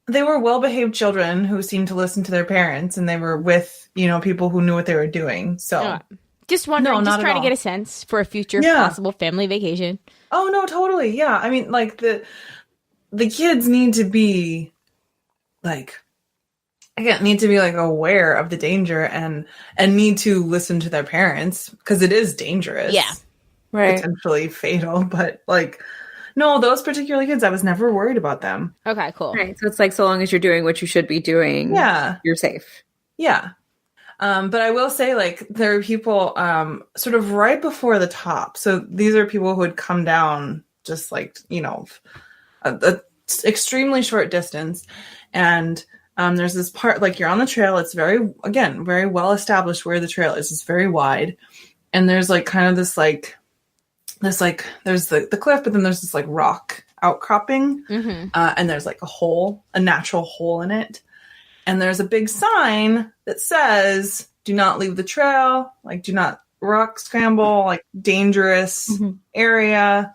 they were well-behaved children who seemed to listen to their parents, and they were with, people who knew what they were doing. So just wondering, No, just not at trying to all. get a sense for a future possible family vacation. Oh no, totally. Yeah. I mean, the kids need to be aware of the danger and need to listen to their parents, because it is dangerous. Yeah. Right. Potentially fatal, but no, those particular kids, I was never worried about them. Okay, cool. Right. So it's so long as you're doing what you should be doing, you're safe. Yeah. But I will say, there are people sort of right before the top. So these are people who had come down just a extremely short distance. And there's this part, you're on the trail. It's very well established where the trail is. It's very wide. And there's kind of this there's the cliff, but then there's this rock outcropping. Mm-hmm. And there's a natural hole in it. And there's a big sign that says, "Do not leave the trail." Do not rock scramble, dangerous area.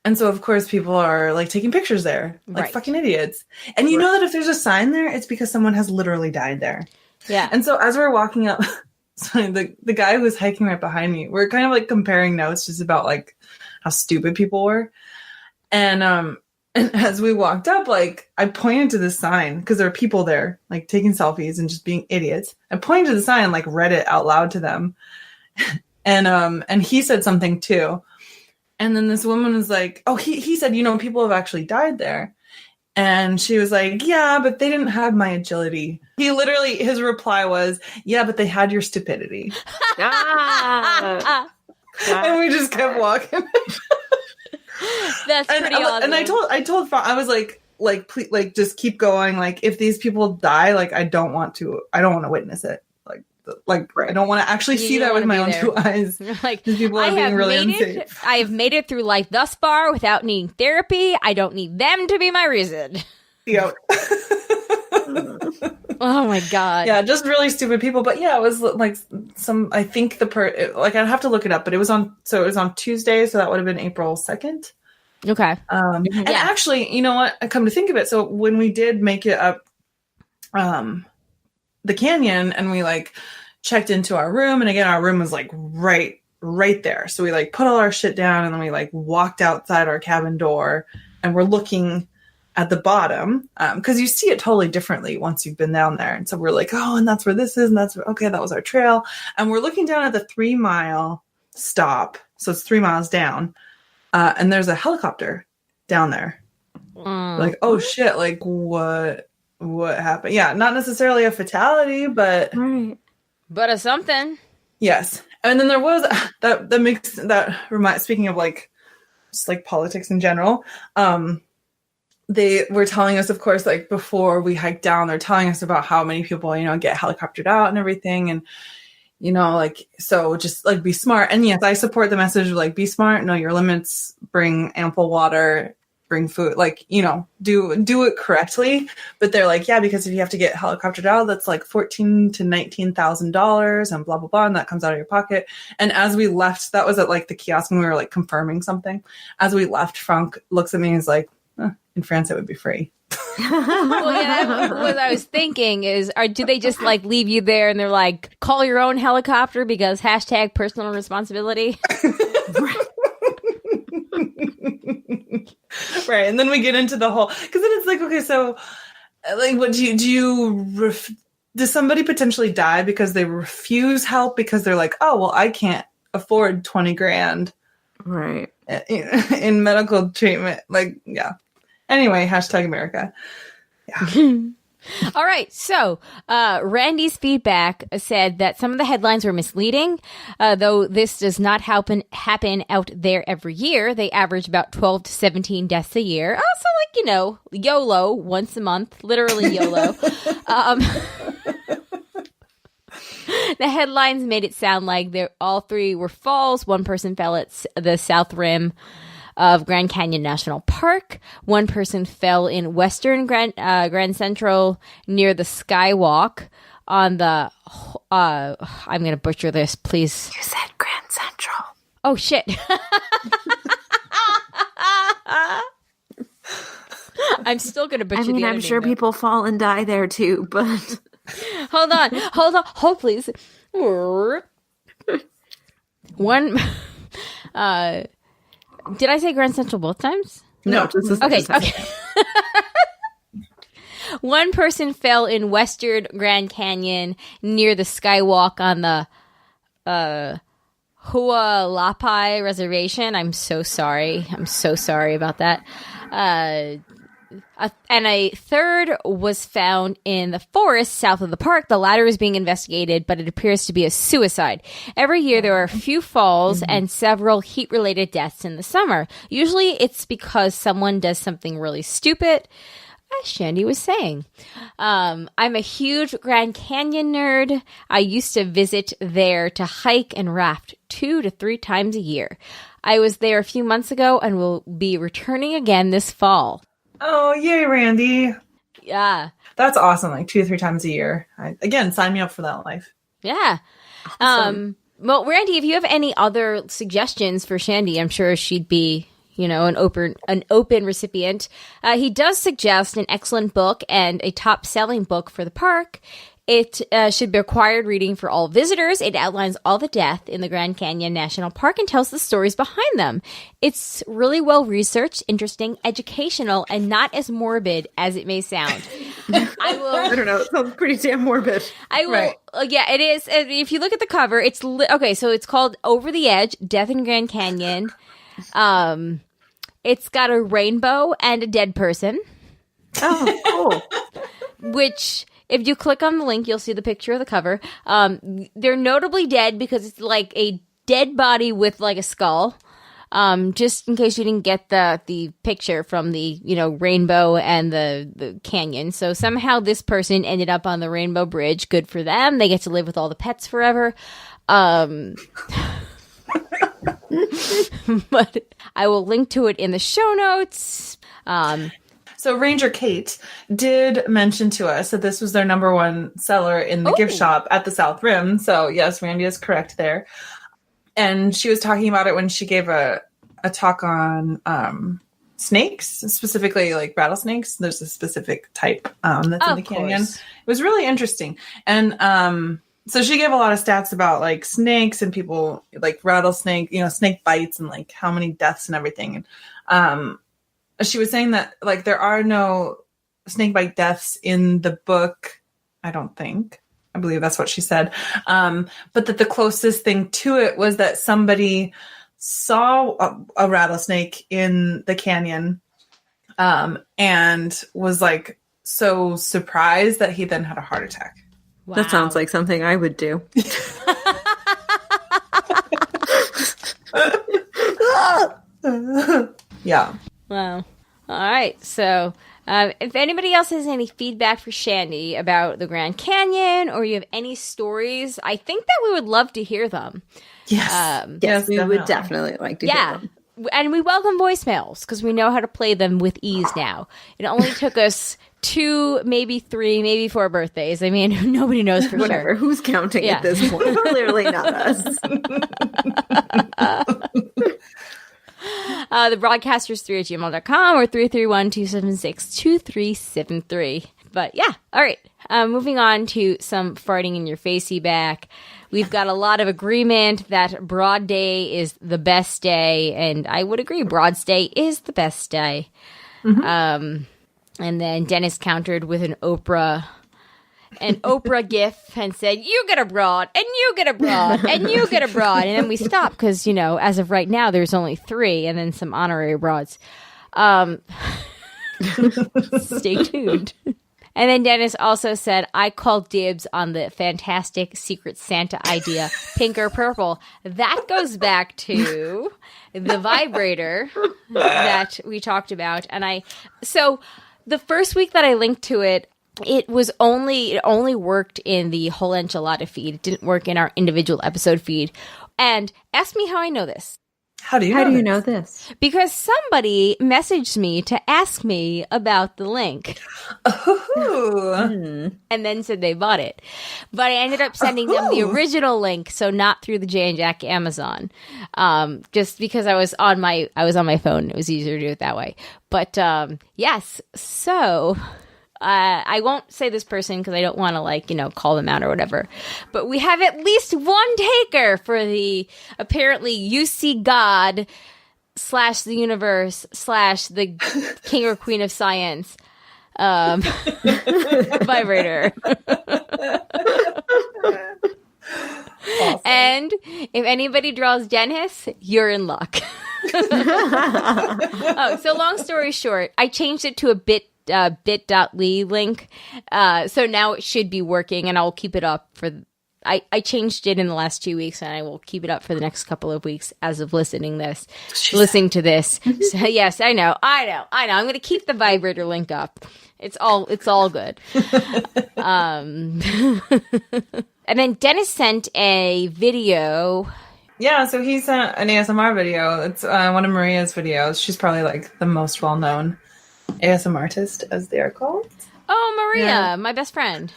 And so, of course, people are taking pictures there, Right. fucking idiots. And you know that if there's a sign there, it's because someone has literally died there. Yeah. And so as we're walking up, so the guy who was hiking right behind me, we're kind of comparing notes just about how stupid people were. And as we walked up, I pointed to the sign, because there are people there, taking selfies and just being idiots. I pointed to the sign and read it out loud to them. And he said something too. And then this woman was he said, people have actually died there. And she was yeah, but they didn't have my agility. His reply was, "Yeah, but they had your stupidity." Ah. And we just kept walking. That's pretty awesome. And I told Frank, I was please, just keep going. If these people die, I don't want to witness it. I don't want to actually see that with my own two eyes. These people are being really unsafe. I have made it through life thus far without needing therapy. I don't need them to be my reason. Yeah. Oh my God. Yeah, just really stupid people. But yeah, it was I think I'd have to look it up, but it was on Tuesday, so that would have been April 2nd. Okay. And actually, you know what? I come to think of it. So when we did make it up, the canyon, and we checked into our room, and again, our room was right there. So we put all our shit down, and then we walked outside our cabin door, and we're looking at the bottom, because you see it totally differently once you've been down there. And so we're oh, and that's where this is, and that was our trail. And we're looking down at the 3-mile stop. So it's 3 miles down. And there's a helicopter down there. Oh shit, what happened? Yeah, not necessarily a fatality, but Right. But a something. yes. And then there was that reminds, speaking of just politics in general, they were telling us, of course, like before we hiked down, they're telling us about how many people, get helicoptered out and everything. And, like, so just like be smart. And yes, I support the message of like, be smart, know your limits, bring ample water, bring food, like, do it correctly. But they're like, yeah, because if you have to get helicoptered out, that's like $14,000 to $19,000 and blah, blah, blah. And that comes out of your pocket. And as we left, that was at like the kiosk when we were like confirming something. As we left, Frank looks at me and he's like, in France, it would be free. Well, yeah, what I was thinking is, do they just like leave you there and they're like, call your own helicopter because hashtag personal responsibility? Right. And then we get into the whole, because then it's like, okay, so like, what does somebody potentially die because they refuse help because they're like, oh, well, I can't afford 20 grand. Right. In medical treatment. Like, yeah. Anyway, hashtag America. Yeah. All right. So, Randy's feedback said that some of the headlines were misleading, though this does not happen out there every year. They average about 12 to 17 deaths a year. Also, like, YOLO, once a month, literally YOLO. The headlines made it sound like all three were falls. One person fell at the south rim of Grand Canyon National Park. One person fell in western Grand Central near the Skywalk on the I'm going to butcher this, please. You said Grand Central. Oh, shit. I'm still going to butcher the I'm sure people fall and die there too, but... Hold on. Hold, please. One... Did I say Grand Central both times? No. This is Okay. One person fell in western Grand Canyon near the Skywalk on the Hualapai Reservation. I'm so sorry. About that. And a third was found in the forest south of the park. The latter is being investigated, but it appears to be a suicide. Every year there are a few falls and several heat-related deaths in the summer. Usually it's because someone does something really stupid, as Shandy was saying. I'm a huge Grand Canyon nerd. I used to visit there to hike and raft 2 to 3 times a year. I was there a few months ago and will be returning again this fall. Oh, yay, Randy. Yeah. That's awesome. Like 2 to 3 times a year. Again, sign me up for that life. Yeah. Well, Randy, if you have any other suggestions for Shandy, I'm sure she'd be, an open recipient. He does suggest an excellent book and a top-selling book for the park. It should be required reading for all visitors. It outlines all the death in the Grand Canyon National Park and tells the stories behind them. It's really well-researched, interesting, educational, and not as morbid as it may sound. I don't know. It sounds pretty damn morbid. Right. Yeah, it is. If you look at the cover, it's okay. So it's called Over the Edge: Death in Grand Canyon. It's got a rainbow and a dead person. Oh, cool. Which, if you click on the link, you'll see the picture of the cover. They're notably dead because it's like a dead body with like a skull. Just in case you didn't get the picture from the, rainbow and the canyon. So somehow this person ended up on the Rainbow Bridge. Good for them. They get to live with all the pets forever. But I will link to it in the show notes. So Ranger Kate did mention to us that this was their number one seller in the gift shop at the South Rim. So yes, Randy is correct there. And she was talking about it when she gave a talk on snakes, specifically like rattlesnakes. There's a specific type that's in the canyon. It was really interesting. And so she gave a lot of stats about like snakes and people like rattlesnake, snake bites and like how many deaths and everything. And she was saying that like there are no snake bite deaths in the book, I don't think. I believe that's what she said. But that the closest thing to it was that somebody saw a rattlesnake in the canyon and was like so surprised that he then had a heart attack. Wow. That sounds like something I would do. Yeah. Wow. All right. So if anybody else has any feedback for Shandy about the Grand Canyon, or you have any stories, I think that we would love to hear them. Yes. Yes, we definitely. would definitely like to hear them. And we welcome voicemails because we know how to play them with ease now. It only took us 2, maybe 3, maybe 4 birthdays. I mean, nobody knows for Whatever. sure. Who's counting at this point? Clearly not us. The broadcasters3@gmail.com or 331-276-2373. But yeah, all right. Moving on to some farting in your facey back. We've got a lot of agreement that Broad Day is the best day, and I would agree. Broad's Day is the best day. Mm-hmm. And then Dennis countered with an Oprah gif and said, "You get a broad, and you get a broad, and you get a broad." And then we stopped because, as of right now, there's only 3 and then some honorary broads. Stay tuned. And then Dennis also said, "I called dibs on the fantastic Secret Santa idea, pink or purple." That goes back to the vibrator that we talked about. And so the first week that I linked to it, it only worked in the whole enchilada feed. It didn't work in our individual episode feed. And ask me how I know this. How do you know this? Because somebody messaged me to ask me about the link. Oh. And then said they bought it. But I ended up sending them the original link, so not through the Jay and Jack Amazon. Just because I was on my phone. It was easier to do it that way. But yes, so I won't say this person because I don't want to call them out or whatever. But we have at least one taker for the apparently UC God / the universe / the king or queen of science vibrator. Awesome. And if anybody draws Dennis, you're in luck. So long story short, I changed it to a bit.ly link. So now it should be working, and I'll keep it up for... I changed it in the last 2 weeks, and I will keep it up for the next couple of weeks as of listening to this. So, yes, I know. I'm going to keep the vibrator link up. It's all good. And then Dennis sent a video. Yeah, so he sent an ASMR video. It's one of Maria's videos. She's probably the most well-known ASMR artist, as they are called. Oh, Maria, my best friend.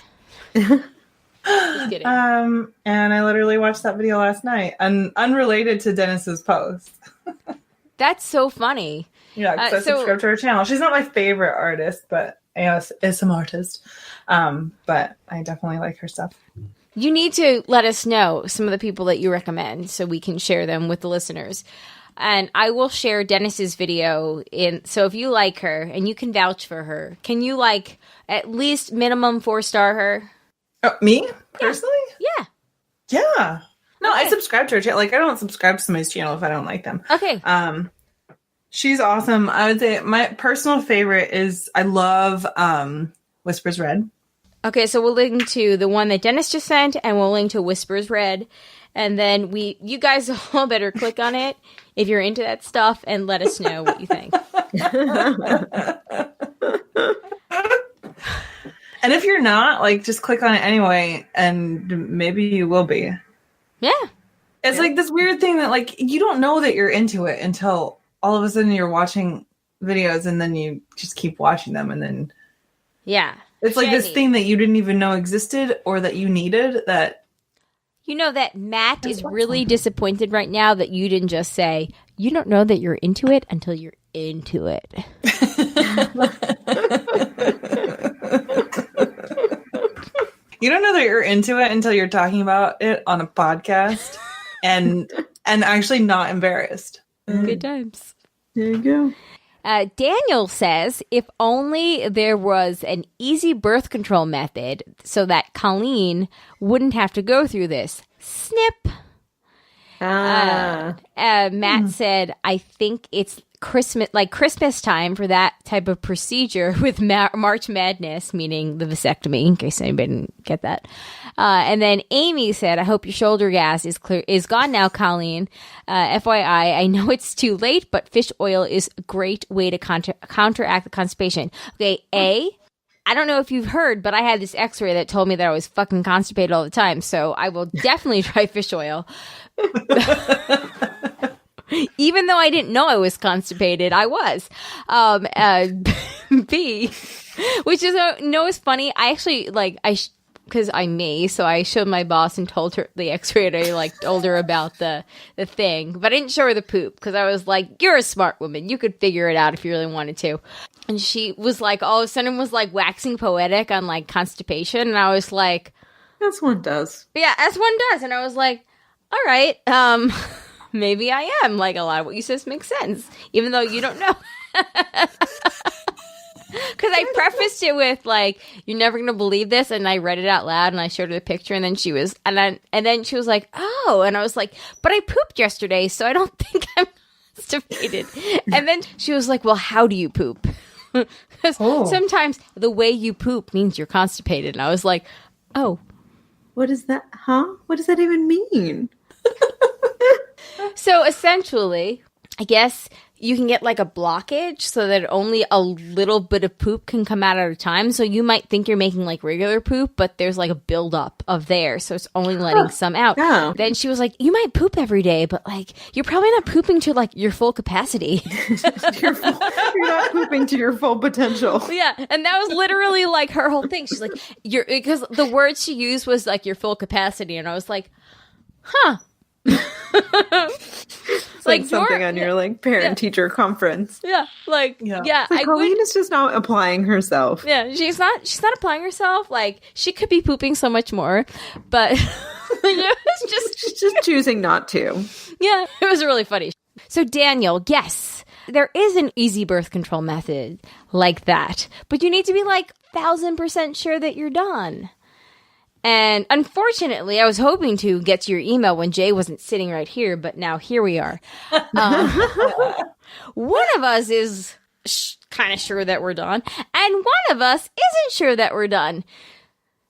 Just kidding. And I literally watched that video last night, unrelated to Dennis's post. That's so funny. Yeah, because I subscribed to her channel. She's not my favorite artist, but is some artist. But I definitely like her stuff. You need to let us know some of the people that you recommend so we can share them with the listeners. And I will share Dennis's video so if you like her and you can vouch for her, can you at least minimum 4-star her? Oh, me? Personally? Yeah. Yeah. No, Okay. I subscribe to her channel. I don't subscribe to somebody's channel if I don't like them. Okay. She's awesome. I would say my personal favorite is I love Whispers Red. Okay, so we'll link to the one that Dennis just sent, and we'll link to Whispers Red. And then you guys all better click on it if you're into that stuff and let us know what you think. And if you're not, just click on it anyway, and maybe you will be. Yeah. It's this weird thing that you don't know that you're into it until all of a sudden you're watching videos, and then you just keep watching them, and then yeah. It's this thing that you didn't even know existed or that you needed that. You know that Matt is really disappointed right now that you didn't just say, you don't know that you're into it until you're into it. You don't know that you're into it until you're talking about it on a podcast and actually not embarrassed. Good times. There you go. Daniel says, if only there was an easy birth control method so that Colleen wouldn't have to go through this. Snip. Matt said, I think it's Christmas time for that type of procedure with March Madness, meaning the vasectomy, in case anybody didn't get that. And then Amy said, I hope your shoulder gas is gone now, Colleen. FYI, I know it's too late, but fish oil is a great way to counteract the constipation. Okay, I don't know if you've heard, but I had this x-ray that told me that I was fucking constipated all the time, so I will definitely try fish oil. Even though I didn't know I was constipated, I was. B, which is, it's funny. I actually, because I'm me, so I showed my boss and told her the x-ray, and I, told her about the thing. But I didn't show her the poop, because I was like, you're a smart woman. You could figure it out if you really wanted to. And she was all of a sudden was waxing poetic on constipation. And I was like, as one does. Yeah, as one does. And I was like, all right, maybe I am. A lot of what you says makes sense, even though you don't know. Because I prefaced it with you're never gonna believe this, and I read it out loud, and I showed her the picture, and then she was, and then she was like, oh, and I was like, but I pooped yesterday, so I don't think I'm constipated. And then she was like, well, how do you poop? Because sometimes the way you poop means you're constipated, and I was like, oh, what is that? Huh? What does that even mean? So essentially, I guess you can get a blockage so that only a little bit of poop can come out at a time. So you might think you're making regular poop, but there's a buildup of there. So it's only letting some out. Yeah. Then she was like, you might poop every day, but you're probably not pooping to your full capacity. You're not pooping to your full potential. Yeah. And that was literally her whole thing. She's like, because the word she used was your full capacity. And I was like, huh. It's something on your parent-teacher conference. Yeah, Colleen is just not applying herself. Yeah, she's not applying herself. She could be pooping so much more, but she's just choosing not to. Yeah, it was really funny. So Daniel, yes, there is an easy birth control method like that, but you need to be 1,000% sure that you're done. And unfortunately, I was hoping to get to your email when Jay wasn't sitting right here, but now here we are. One of us is kind of sure that we're done, and one of us isn't sure that we're done.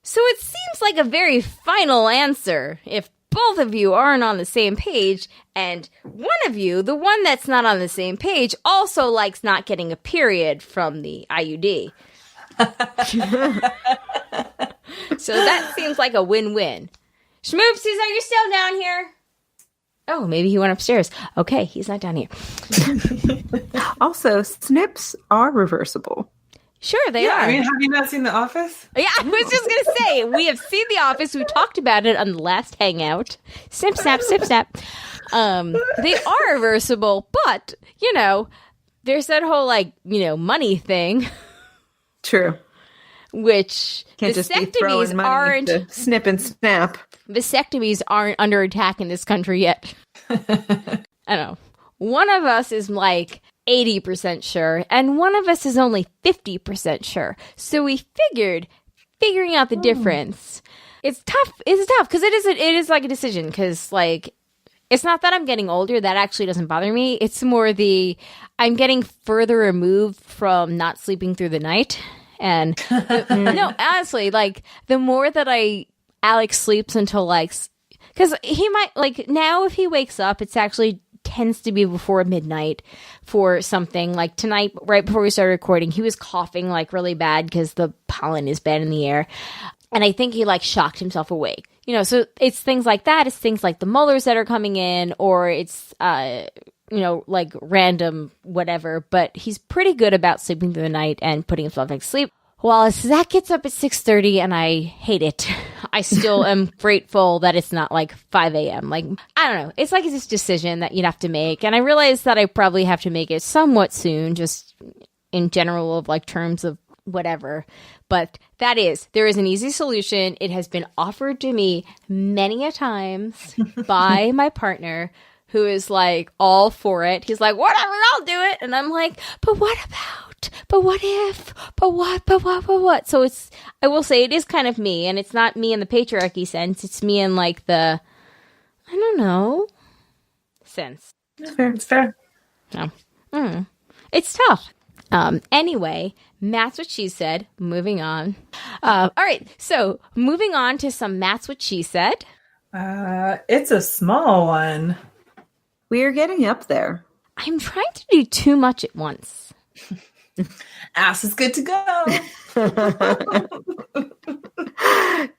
So it seems like a very final answer if both of you aren't on the same page, and one of you, the one that's not on the same page, also likes not getting a period from the IUD. So that seems like a win-win. Schmoopsies, are you still down here? Oh, maybe he went upstairs. Okay, he's not down here. Also, snips are reversible. Sure, they are. I mean, have you not seen The Office? Yeah, I was just going to say, we have seen The Office. We talked about it on the last hangout. Snip, snap, snip, snap. They are reversible, but, there's that whole, money thing. True. Which can't just be throwing money to snip and snap. Vasectomies aren't under attack in this country yet. I don't know. One of us is 80% sure, and one of us is only 50% sure. So we figuring out the difference. It's tough. It's tough because it is a decision. Because it's not that I'm getting older. That actually doesn't bother me. It's more I'm getting further removed from not sleeping through the night. And no, honestly, the more that Alex sleeps until because he might now if he wakes up, it's actually tends to be before midnight for something. Tonight, right before we started recording, he was coughing really bad because the pollen is bad in the air, and I think he shocked himself awake. So it's things like that. It's things like the molars that are coming in, or it's random whatever, but he's pretty good about sleeping through the night and putting himself back to sleep. While Zach gets up at 6:30 and I hate it, I still am grateful that it's not 5 a.m. I don't know. It's this decision that you'd have to make. And I realize that I probably have to make it somewhat soon, just in general of terms of whatever. But there is an easy solution. It has been offered to me many a times by my partner, who is all for it. He's like, whatever, I'll do it. And I'm like, but what about? But what if? But what? So I will say it is kind of me, and it's not me in the patriarchy sense. It's me in the, I don't know, sense. It's fair. No. It's tough. Anyway, Matt's What She Said. Moving on. All right. So moving on to some Matt's What She Said. It's a small one. We are getting up there. I'm trying to do too much at once. Ass is good to go.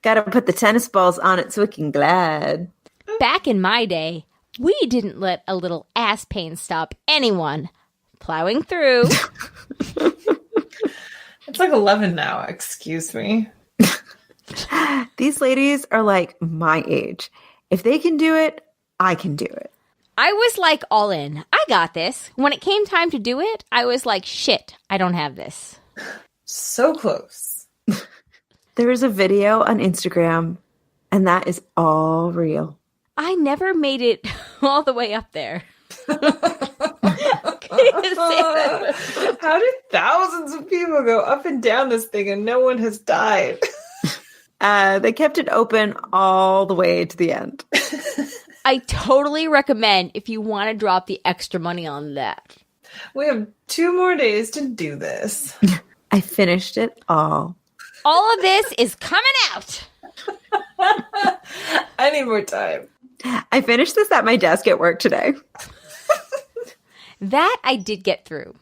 Gotta put the tennis balls on it so it can glide. Back in my day, we didn't let a little ass pain stop anyone. Plowing through. It's like 11 now. Excuse me. These ladies are like my age. If they can do it, I can do it. I was like all in. I got this. When it came time to do it, I was like, shit, I don't have this. So close. There is a video on Instagram, and that is all real. I never made it all the way up there. How did thousands of people go up and down this thing and no one has died? They kept it open all the way to the end. I totally recommend if you want to drop the extra money on that. We have 2 more days to do this. I finished it all. All of this is coming out. I need more time. I finished this at my desk at work today. That I did get through.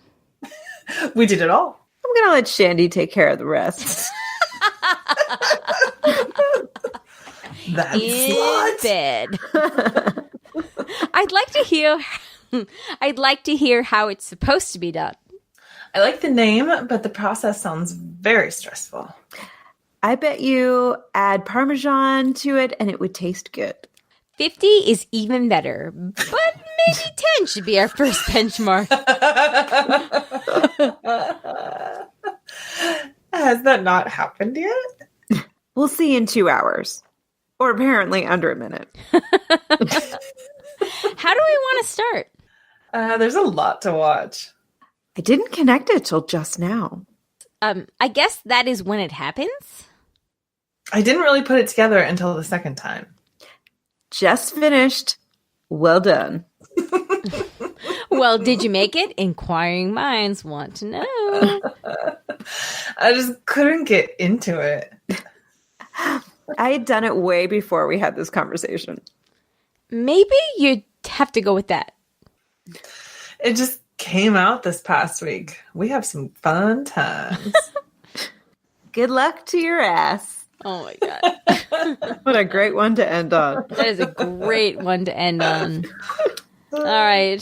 We did it all. I'm going to let Shandy take care of the rest. That In slut. bed. I'd like to hear how it's supposed to be done. I like the name, but the process sounds very stressful. I bet you add Parmesan to it and it would taste good. 50 is even better, but maybe 10 should be our first benchmark. Has that not happened yet? We'll see in 2 hours. Or apparently under a minute. How do we want to start? There's a lot to watch. I didn't connect it till just now. I guess that is when it happens. I didn't really put it together until the second time. Just finished. Well done. Well, did you make it? Inquiring minds want to know. I just couldn't get into it. I had done it way before we had this conversation. Maybe you'd have to go with that. It just came out this past week. We have some fun times. Good luck to your ass. Oh my God. What a great one to end on. That is a great one to end on. All right.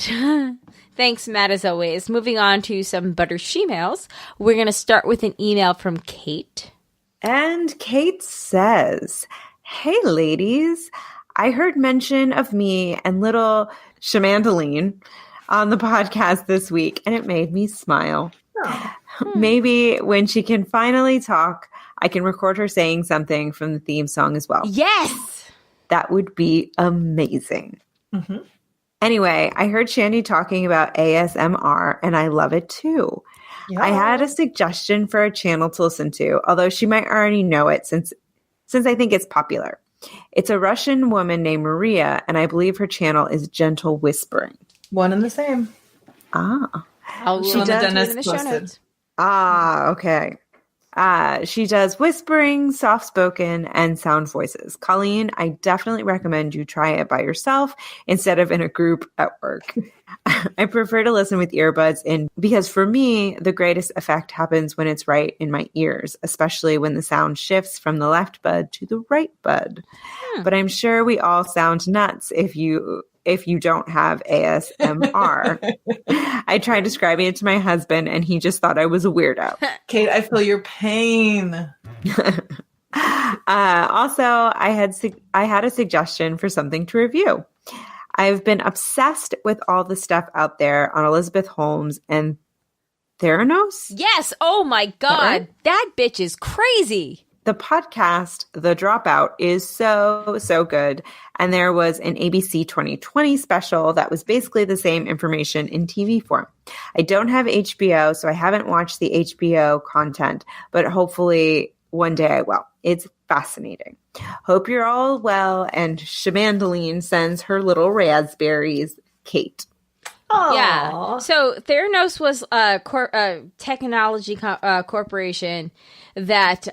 Thanks, Matt, as always. Moving on to some butter she-mails. We're going to start with an email from Kate. And Kate says, "Hey, ladies, I heard mention of me and little Shamandaline on the podcast this week, and it made me smile. Maybe when she can finally talk, I can record her saying something from the theme song as well. Yes! That would be amazing." Mm-hmm. Anyway, I heard Shandy talking about ASMR, and I love it too. Yeah. I had a suggestion for a channel to listen to, although she might already know it since I think it's popular. It's a Russian woman named Maria, and I believe her channel is Gentle Whispering. One and the same. Ah. I'll She link does to it Dennis in the show posted. notes. Ah, okay. She does whispering, soft-spoken, and sound voices. Colleen, I definitely recommend you try it by yourself instead of in a group at work. I prefer to listen with earbuds in because for me, the greatest effect happens when it's right in my ears, especially when the sound shifts from the left bud to the right bud. But I'm sure we all sound nuts if you don't have ASMR. I tried describing it to my husband, and he just thought I was a weirdo. Kate, I feel your pain. Also, I had a suggestion for something to review. I've been obsessed with all the stuff out there on Elizabeth Holmes and Theranos. Yes! Oh my God! right? That bitch is crazy! The podcast, The Dropout, is so good. And there was an ABC 2020 special that was basically the same information in TV form. I don't have HBO, so I haven't watched the HBO content, but hopefully one day I will. It's fascinating. Hope you're all well, and Shamandaline sends her little raspberries, Kate. Yeah. So Theranos was a technology corporation that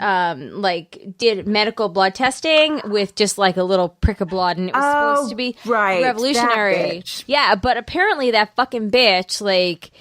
like did medical blood testing with just like a little prick of blood, and it was supposed to be revolutionary. Yeah, but apparently that fucking bitch, like,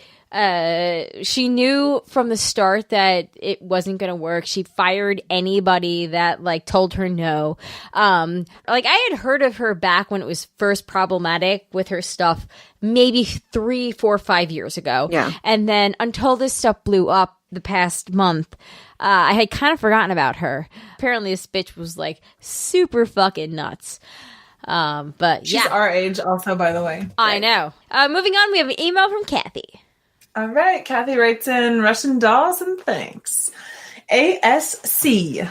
she knew from the start that it wasn't going to work. She fired anybody that like told her no. Like I had heard of her back when it was first problematic with her stuff, maybe 3, 4, 5 years ago. Yeah. And then until this stuff blew up the past month, I had kind of forgotten about her. Apparently this bitch was like super fucking nuts. But she's our age also, by the way. I know. Moving on, we have an email from Kathy. All right, Kathy writes in Russian dolls and thanks. ASC.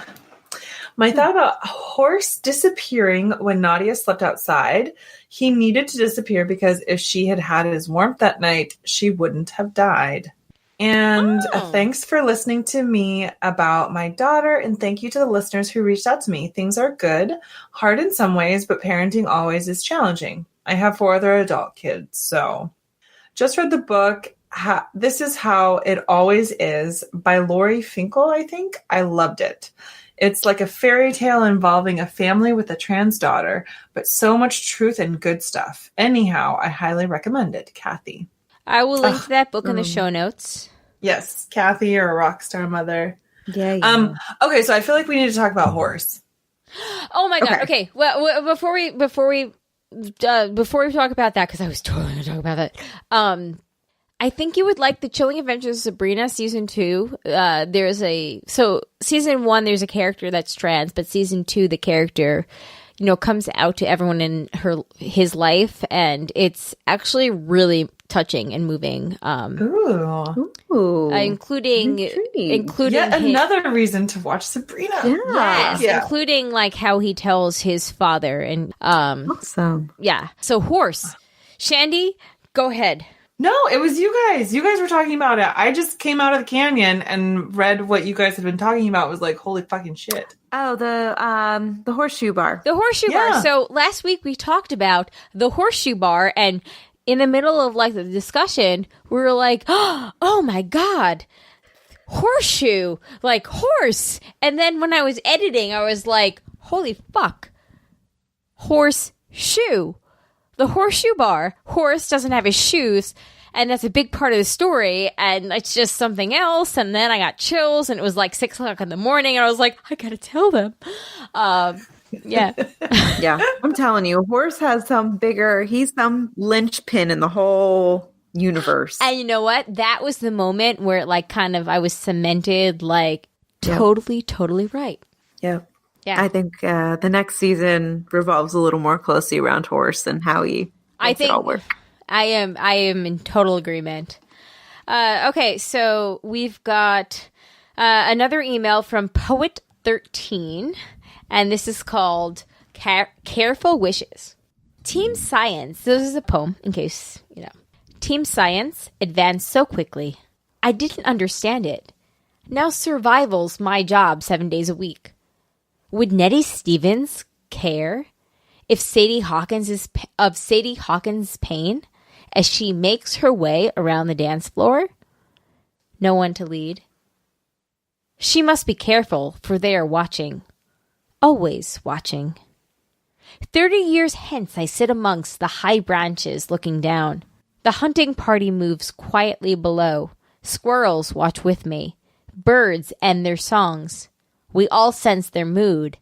My thought about horse disappearing when Nadia slept outside. He needed to disappear because if she had had his warmth that night, she wouldn't have died. And thanks for listening to me about my daughter, and thank you to the listeners who reached out to me. Things are good, hard in some ways, but parenting always is challenging. I have 4 other adult kids, so just read the book. This is How It Always Is by Lori Finkel, I think. I loved it. It's like a fairy tale involving a family with a trans daughter, but so much truth and good stuff. Anyhow, I highly recommend it. Kathy. I will link to that book in the show notes. Yes, Kathy, you're a rock star mother. Yeah. Okay, so I feel like we need to talk about horse. Oh my god. Okay. Well, before we talk about that, because I was totally going to talk about that. I think you would like The Chilling Adventures of Sabrina season 2. Season 1 there's a character that's trans, but season 2 the character, comes out to everyone in his life, and it's actually really touching and moving. Including yet another reason to watch Sabrina. Including like how he tells his father and awesome. Yeah. So horse. Shandy, go ahead. No, it was you guys. You guys were talking about it. I just came out of the canyon and read what you guys had been talking about. Was like, holy fucking shit. Oh, the horseshoe bar. The horseshoe bar. So last week we talked about the horseshoe bar, and in the middle of like the discussion, we were like, oh my God, horseshoe, like horse. And then when I was editing, I was like, holy fuck, horseshoe. The horseshoe bar. Horse doesn't have his shoes, and that's a big part of the story, and it's just something else. And then I got chills, and it was like 6 o'clock in the morning, and I was like, I gotta tell them. Yeah. Yeah, I'm telling you, horse has he's some linchpin in the whole universe. And you know what? That was the moment where like kind of I was cemented, like totally right. Yeah. Yeah. I think the next season revolves a little more closely around horse and how he makes it all work. I am in total agreement. Okay, so we've got another email from Poet13, and this is called Careful Wishes. Team Science, this is a poem in case, Team Science advanced so quickly. I didn't understand it. Now survival's my job 7 days a week. Would Nettie Stevens care if Sadie Hawkins pain as she makes her way around the dance floor? No one to lead. She must be careful, for they are watching. Always watching. 30 years hence I sit amongst the high branches looking down. The hunting party moves quietly below. Squirrels watch with me. Birds end their songs. We all sense their mood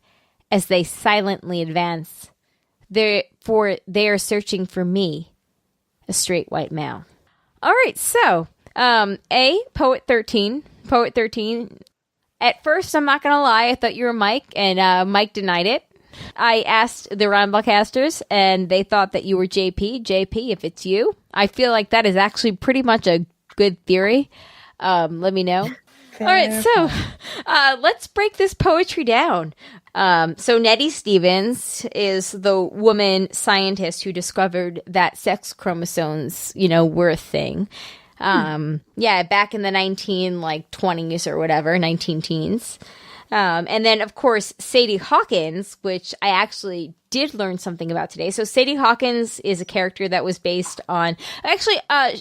as they silently advance. They are searching for me, a straight white male. All right, so Poet13. At first, I'm not gonna lie, I thought you were Mike, and Mike denied it. I asked the Ramblecasters, and they thought that you were JP. JP, if it's you, I feel like that is actually pretty much a good theory. Let me know. All right, so let's break this poetry down. So Nettie Stevens is the woman scientist who discovered that sex chromosomes, were a thing. Yeah, back in the 1920s or whatever, 19 teens. And then, of course, Sadie Hawkins, which I actually did learn something about today. So Sadie Hawkins is a character that was based on... Actually,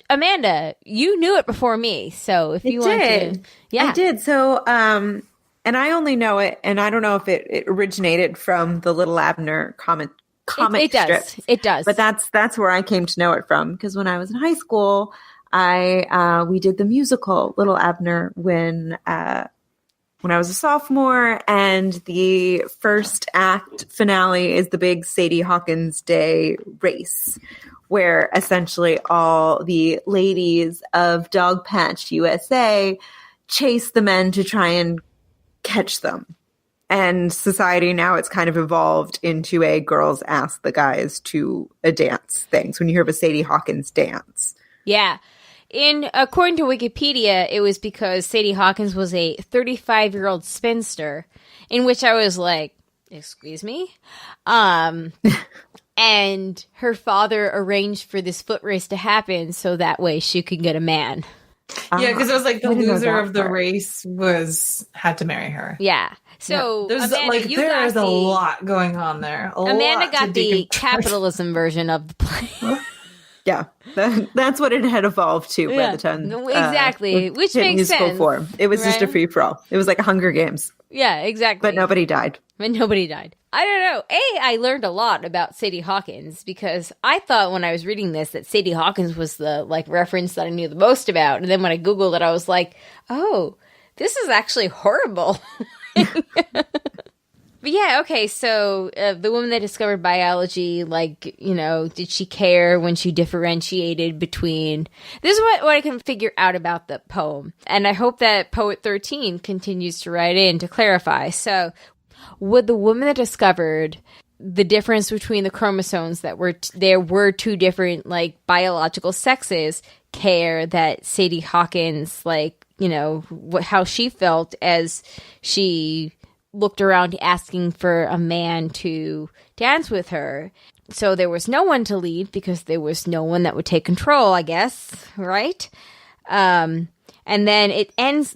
Amanda, you knew it before me. So if you want to... Yeah, I did. So, and I only know it, and I don't know if it originated from the Little Abner comic it does. strips. It does. But that's where I came to know it from. Because when I was in high school, we did the musical Little Abner when I was a sophomore, and the first act finale is the big Sadie Hawkins Day race, where essentially all the ladies of Dogpatch USA chase the men to try and catch them. And society now, it's kind of evolved into a girls ask the guys to a dance thing. So when you hear of a Sadie Hawkins dance. Yeah. According to Wikipedia, it was because Sadie Hawkins was a 35-year-old spinster, in which I was like, excuse me? And her father arranged for this foot race to happen so that way she could get a man. Yeah, because it was like the loser of the part. race had to marry her. Yeah. So There's Amanda, there's a lot going on there. Amanda got the capitalism version of the play. Yeah, that's what it had evolved to by the time. Exactly, which hit makes musical sense. form. It was just a free for all. It was like a Hunger Games. Yeah, exactly. But nobody died. I don't know. I learned a lot about Sadie Hawkins because I thought when I was reading this that Sadie Hawkins was the reference that I knew the most about, and then when I Googled it, I was like, oh, this is actually horrible. But yeah, okay, so the woman that discovered biology, did she care when she differentiated between... This is what I can figure out about the poem. And I hope that Poet 13 continues to write in to clarify. So, would the woman that discovered the difference between the chromosomes that there were two different, biological sexes care that Sadie Hawkins, how she felt as she... looked around asking for a man to dance with her. So there was no one to lead because there was no one that would take control, I guess, right? And then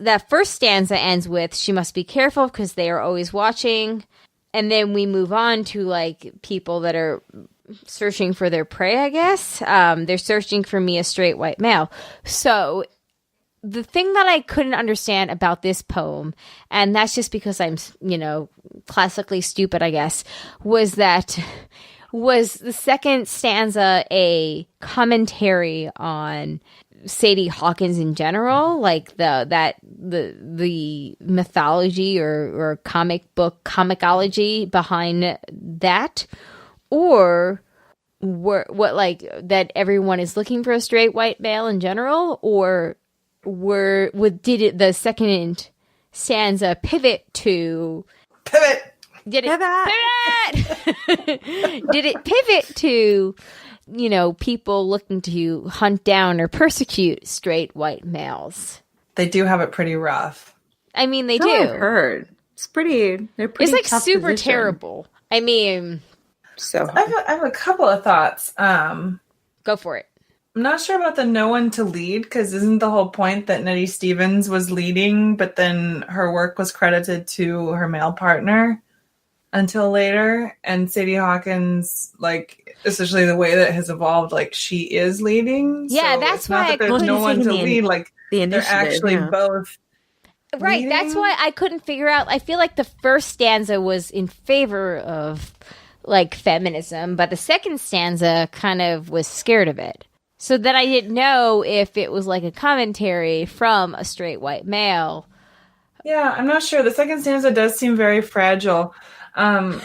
that first stanza ends with, she must be careful because they are always watching. And then we move on to people that are searching for their prey, I guess. They're searching for me, a straight white male. So the thing that I couldn't understand about this poem, and that's just because I'm, classically stupid, I guess, was the second stanza a commentary on Sadie Hawkins in general, the mythology or comic book comicology behind that, or that everyone is looking for a straight white male in general, or did the second stanza pivot to pivot? Did it pivot to people looking to hunt down or persecute straight white males? They do have it pretty rough. I mean, they That's do. what I've heard. They're pretty. It's tough super position. terrible. I mean, So I have a couple of thoughts. go for it. I'm not sure about the no one to lead, because isn't the whole point that Nettie Stevens was leading, but then her work was credited to her male partner until later? And Sadie Hawkins, essentially the way that it has evolved, she is leading. Yeah, so that's it's not why that there's no one to lead. the They're actually both. Right, leading. that's why I couldn't figure out. I feel like the first stanza was in favor of feminism, but the second stanza kind of was scared of it. So then I didn't know if it was a commentary from a straight white male. Yeah, I'm not sure. The second stanza does seem very fragile. And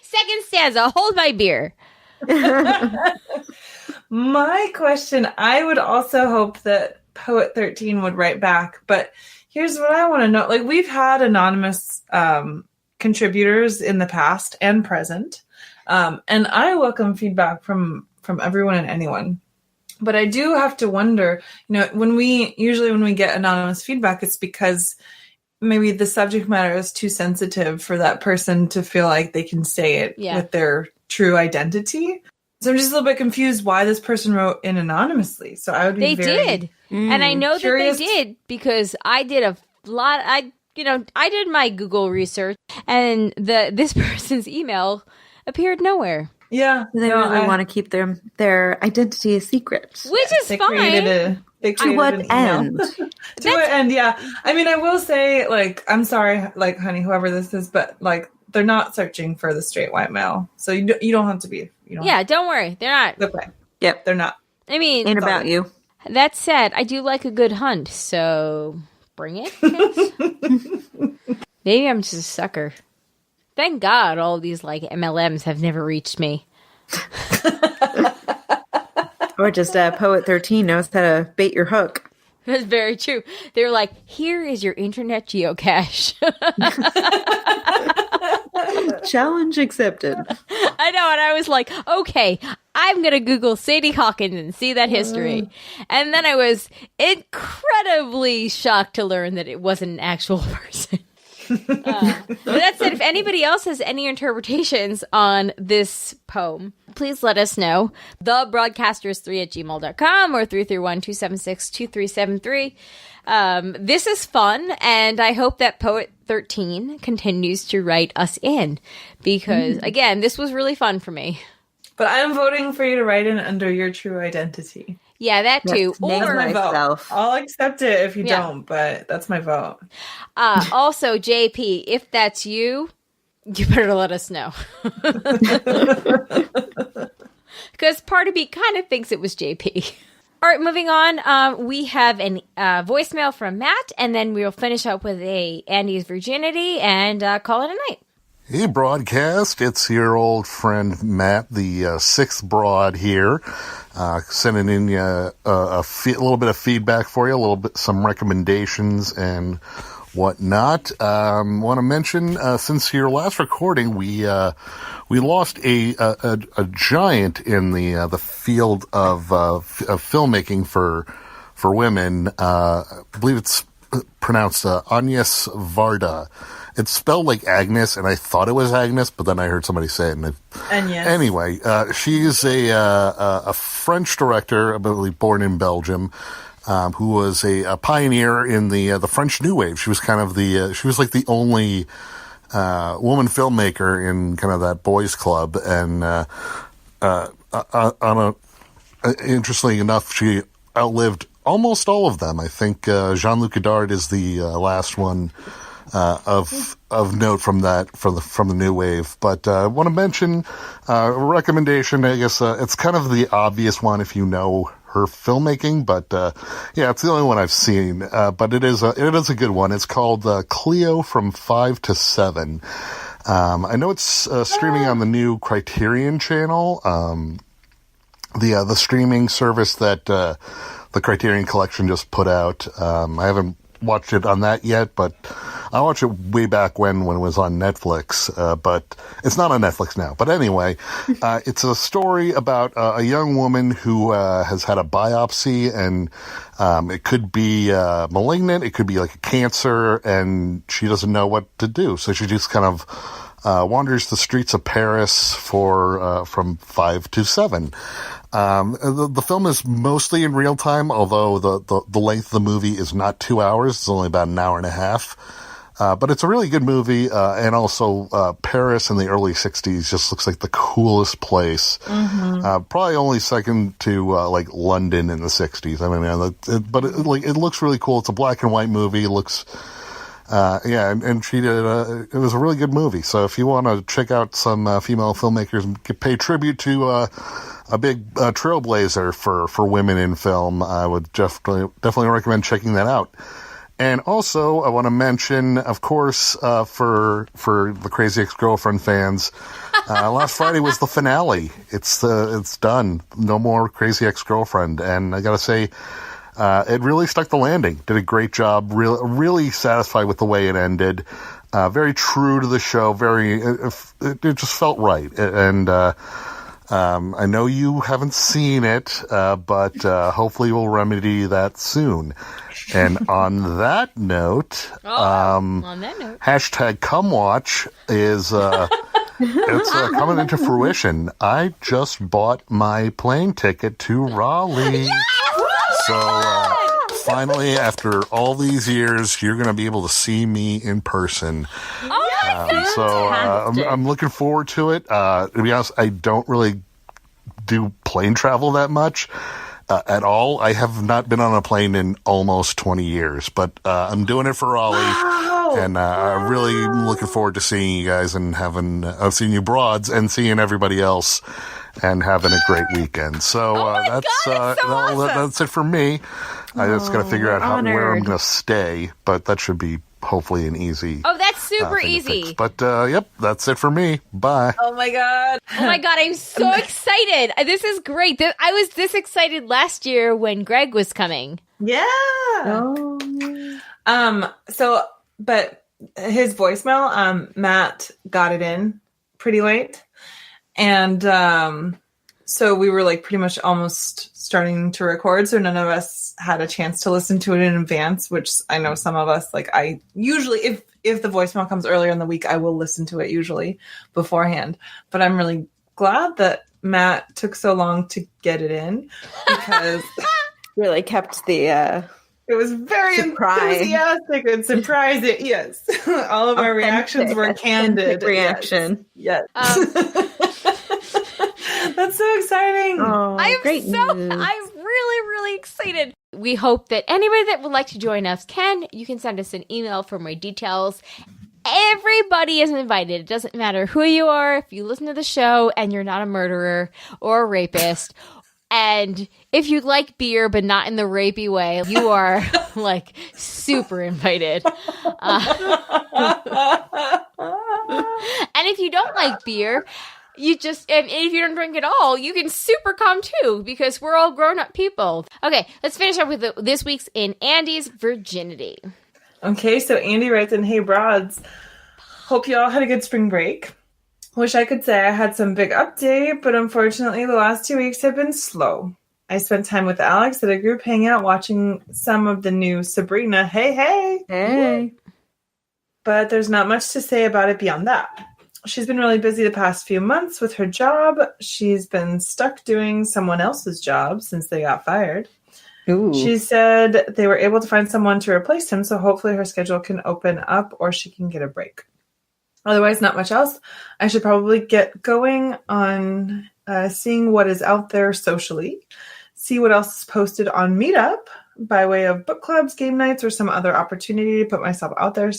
Second stanza, hold my beer. my question, I would also hope that Poet 13 would write back, but here's what I want to know. We've had anonymous contributors in the past and present. And I welcome feedback from everyone and anyone. But I do have to wonder, when we get anonymous feedback, it's because maybe the subject matter is too sensitive for that person to feel like they can say it with their true identity. So I'm just a little bit confused why this person wrote in anonymously. So I would be They did. And I know curious. that they did because I did I did my Google research, and this person's email appeared nowhere. Yeah. They really want to keep their identity a secret. Which is fine. To what end? To what end, yeah. I mean, I will say, like, I'm sorry, like, honey, whoever this is, but, like, they're not searching for the straight white male. So you don't have to be. Don't worry. They're not. Okay. Yep. They're not. I mean. Ain't about you. That said, I do like a good hunt, so bring it. Maybe I'm just a sucker. Thank God all these, like, MLMs have never reached me. Or just Poet 13 knows how to bait your hook. That's very true. They're like, here is your internet geocache. Challenge accepted. I know, and I was like, okay, I'm going to Google Sadie Hawkins and see that history. And then I was incredibly shocked to learn that it wasn't an actual person. But that said, if anybody else has any interpretations on this poem, please let us know. thebroadcasters3@gmail.com or 331-276-2373. This is fun, and I hope that Poet 13 continues to write us in, because, again, this was really fun for me. But I am voting for you to write in under your true identity. Yeah, that too. That's Or my vote. I'll accept it if you don't, but that's my vote. Also, JP, if that's you better let us know. Because part of me kind of thinks it was JP. All right, moving on. We have a voicemail from Matt, and then we'll finish up with a Andy's virginity and call it a night. Hey, broadcast. It's your old friend Matt, the sixth broad here, sending in a little bit of feedback for you, some recommendations and whatnot. Want to mention, since your last recording, we lost a giant in the field of filmmaking for women. I believe it's pronounced Agnes Varda. It's spelled like Agnes, and I thought it was Agnes, but then I heard somebody say it. Anyway, she's a French director, I believe born in Belgium, who was a pioneer in the French New Wave. She was kind of she was like the only woman filmmaker in kind of that boys' club, and interestingly enough, she outlived almost all of them. I think Jean-Luc Godard is the last one of note from the new wave. But I want to mention a recommendation. I guess it's kind of the obvious one if you know her filmmaking, but it's the only one I've seen. But it is a good one. It's called Cleo from 5 to 7. I know it's streaming on the new Criterion channel, the streaming service that the Criterion Collection just put out. I haven't watched it on that yet, but I watched it way back when it was on Netflix, but it's not on Netflix now. But anyway, it's a story about a young woman who has had a biopsy, and it could be malignant, it could be like a cancer, and she doesn't know what to do. So she just kind of wanders the streets of Paris from 5 to 7. The film is mostly in real time, although the length of the movie is not 2 hours. It's only about an hour and a half. But it's a really good movie, and also Paris in the early 60s just looks like the coolest place. Mm-hmm. Probably only second to like London in the 60s. I mean, but it looks really cool. It's a black and white movie. It looks, and she did. It was a really good movie. So if you want to check out some female filmmakers and pay tribute to a big trailblazer for women in film, I would definitely recommend checking that out. And also, I want to mention, of course, for the Crazy Ex-Girlfriend fans, last Friday was the finale. It's done. No more Crazy Ex-Girlfriend. And I gotta say, it really stuck the landing. Did a great job. Really satisfied with the way it ended. Very true to the show. It just felt right. And I know you haven't seen it, but hopefully we'll remedy that soon. And on that note, hashtag #ComeWatch is it's coming into fruition. I just bought my plane ticket to Raleigh. So finally, after all these years, you're going to be able to see me in person. So I'm looking forward to it. To be honest, I don't really do plane travel that much at all. I have not been on a plane in almost 20 years, but I'm doing it for Raleigh. Wow. And I'm really looking forward to seeing you guys and seeing you broads and seeing everybody else and having a great weekend. So that's it for me. I just got to figure out where I'm going to stay, but that should be hopefully an easy. Oh, that's super easy. But yep, that's it for me. Bye. Oh my god. I'm so excited. This is great. I was this excited last year when Greg was coming. Yeah. Oh. But his voicemail, Matt got it in pretty late. And so we were like pretty much almost starting to record. So none of us had a chance to listen to it in advance, which I know some of us, like I usually, if the voicemail comes earlier in the week, I will listen to it usually beforehand. But I'm really glad that Matt took so long to get it in because Really kept the it was very enthusiastic and surprising. Yes. All of our reactions were candid. Reaction. Yes. That's so exciting. Oh, I'm really, really excited. We hope that anybody that would like to join us you can send us an email for more details. Everybody is invited. It doesn't matter who you are. If you listen to the show and you're not a murderer or a rapist, and if you like beer but not in the rapey way, you are like super invited. And if you don't like beer, and if you don't drink at all, you can super come too, because we're all grown-up people. Okay, let's finish up with this week's In Andy's Virginity. Okay, so Andy writes in, "Hey broads, hope you all had a good spring break. Wish I could say I had some big update, but unfortunately the last 2 weeks have been slow. I spent time with Alex at a group hangout watching some of the new Sabrina. Hey. But there's not much to say about it beyond that. She's been really busy the past few months with her job. She's been stuck doing someone else's job since they got fired. Ooh. She said they were able to find someone to replace him, so hopefully her schedule can open up or she can get a break. Otherwise, not much else. I should probably get going on seeing what is out there socially, see what else is posted on Meetup by way of book clubs, game nights, or some other opportunity to put myself out there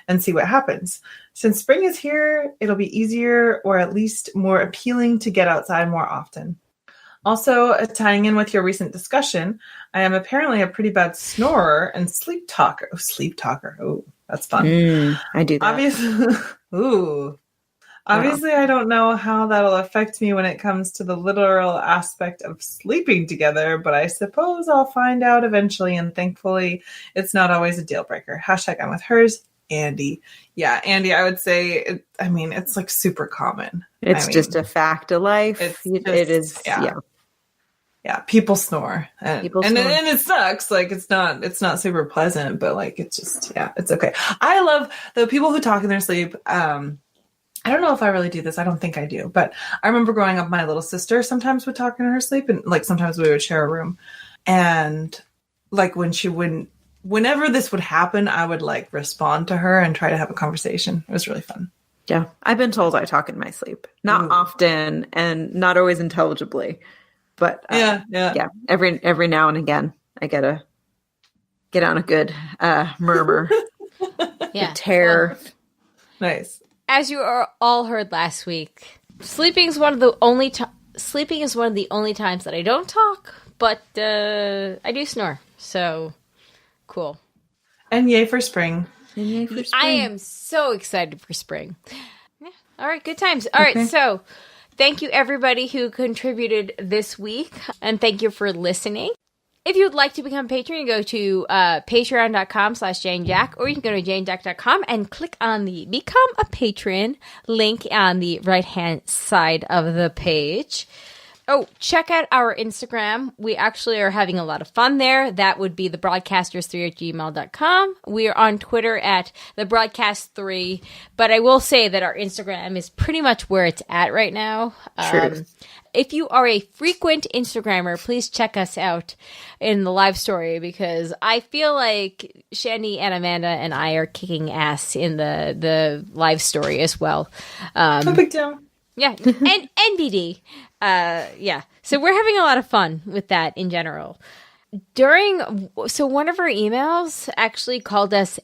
and see what happens. Since spring is here, it'll be easier or at least more appealing to get outside more often. Also, tying in with your recent discussion, I am apparently a pretty bad snorer and sleep talker. Oh, that's fun. I do that. Obviously, I don't know how that'll affect me when it comes to the literal aspect of sleeping together, but I suppose I'll find out eventually, and thankfully, it's not always a deal breaker. # I'm with hers, Andy. Yeah, Andy, I would say, it's like super common. It's just a fact of life. It is. Yeah, people snore. And it sucks. Like it's not super pleasant, but like it's just, it's okay. I love the people who talk in their sleep. I don't know if I really do this. I don't think I do, but I remember growing up, my little sister sometimes would talk in her sleep, and like sometimes we would share a room, and like whenever this would happen, I would like respond to her and try to have a conversation. It was really fun. Yeah. I've been told I talk in my sleep, not often and not always intelligibly. But every now and again, I get on a good murmur. Yeah, terror. Nice. As you all heard last week, sleeping is one of the only times that I don't talk, but I do snore. So cool. And yay for spring. I am so excited for spring. Yeah. All right, good times. All right, so thank you, everybody who contributed this week, and thank you for listening. If you would like to become a patron, go to patreon.com/JaneJack, or you can go to janejack.com and click on the Become a Patron link on the right-hand side of the page. Oh, check out our Instagram. We actually are having a lot of fun there. That would be thebroadcasters3@gmail.com. We are on Twitter at thebroadcast3. But I will say that our Instagram is pretty much where it's at right now. If you are a frequent Instagrammer, please check us out in the live story, because I feel like Shandy and Amanda and I are kicking ass in the live story as well. No big deal. Yeah, and NBD. Yeah. So we're having a lot of fun with that in general. So one of our emails actually called us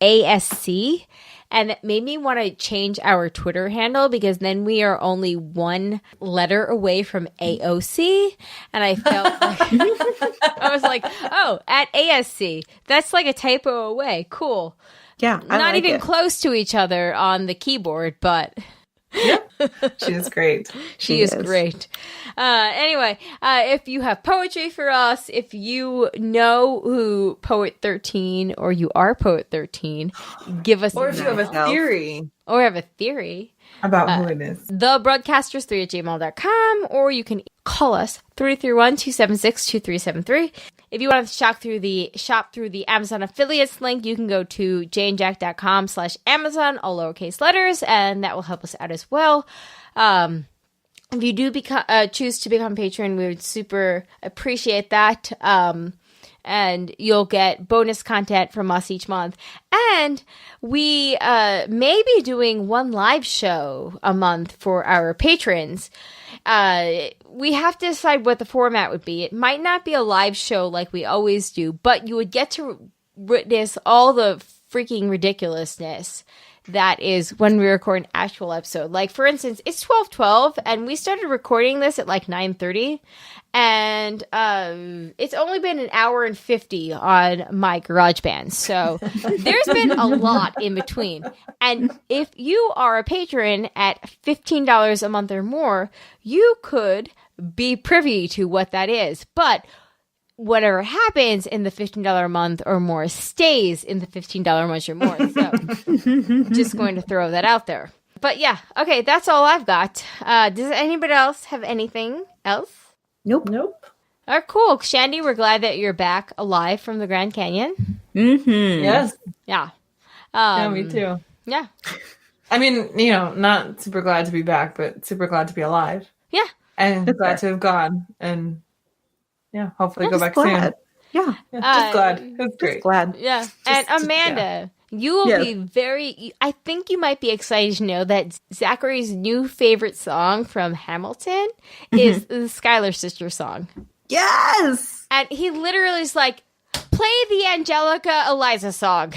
ASC, and it made me want to change our Twitter handle, because then we are only one letter away from AOC. And I felt like, I was like, oh, at ASC. That's like a typo away. Cool. Yeah. Not even close to each other on the keyboard, but... She is great. She is great. Anyway, if you have poetry for us, if you know who Poet 13 or you are Poet 13, give us Or if you have a theory. Or have a theory. About who it is. Thebroadcasters3@gmail.com, or you can call us 331-276-2373. If you want to shop through the Amazon affiliates link, you can go to janejack.com/Amazon, all lowercase letters, and that will help us out as well. If you do choose to become a patron, we would super appreciate that. And you'll get bonus content from us each month. And we may be doing one live show a month for our patrons. We have to decide what the format would be. It might not be a live show like we always do, but you would get to witness all the freaking ridiculousness that is when we record an actual episode. Like, for instance, it's 12:12, and we started recording this at like 9:30, and it's only been an hour and 50 on my GarageBand, so there's been a lot in between. And if you are a patron at $15 a month or more, you could be privy to what that is. But whatever happens in the $15 a month or more stays in the $15 a month or more. So just going to throw that out there. But yeah, okay, that's all I've got. Does anybody else have anything else? Nope. All right, cool. Shandy, we're glad that you're back alive from the Grand Canyon. Mm-hmm. Yes. Yeah. Yeah, me too. Yeah. I mean, not super glad to be back, but super glad to be alive. Yeah. And glad to have gone. And yeah, hopefully go back soon. Yeah. Just glad. It was great. Just glad. Yeah. And Amanda, you will be I think you might be excited to know that Zachary's new favorite song from Hamilton is the Schuyler Sisters song. Yes! And he literally is like, play the Angelica Eliza song.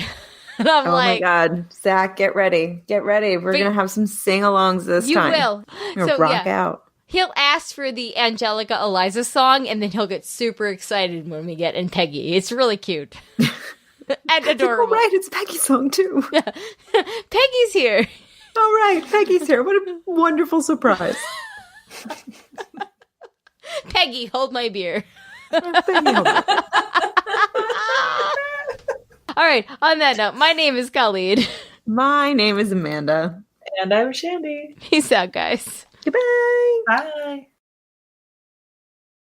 And I'm like, oh my God, Zach, get ready. Get ready. We're going to have some sing-alongs this time. You will. We're going to rock out. He'll ask for the Angelica Eliza song, and then he'll get super excited when we get in Peggy. It's really cute. And adorable. Oh, right, it's Peggy's song, too. Yeah. Peggy's here. All right, Peggy's here. What a wonderful surprise. Peggy, hold my beer. Peggy, hold my beer. All right, on that note, my name is Colleen. My name is Amanda. And I'm Shandy. Peace out, guys. Goodbye. Bye.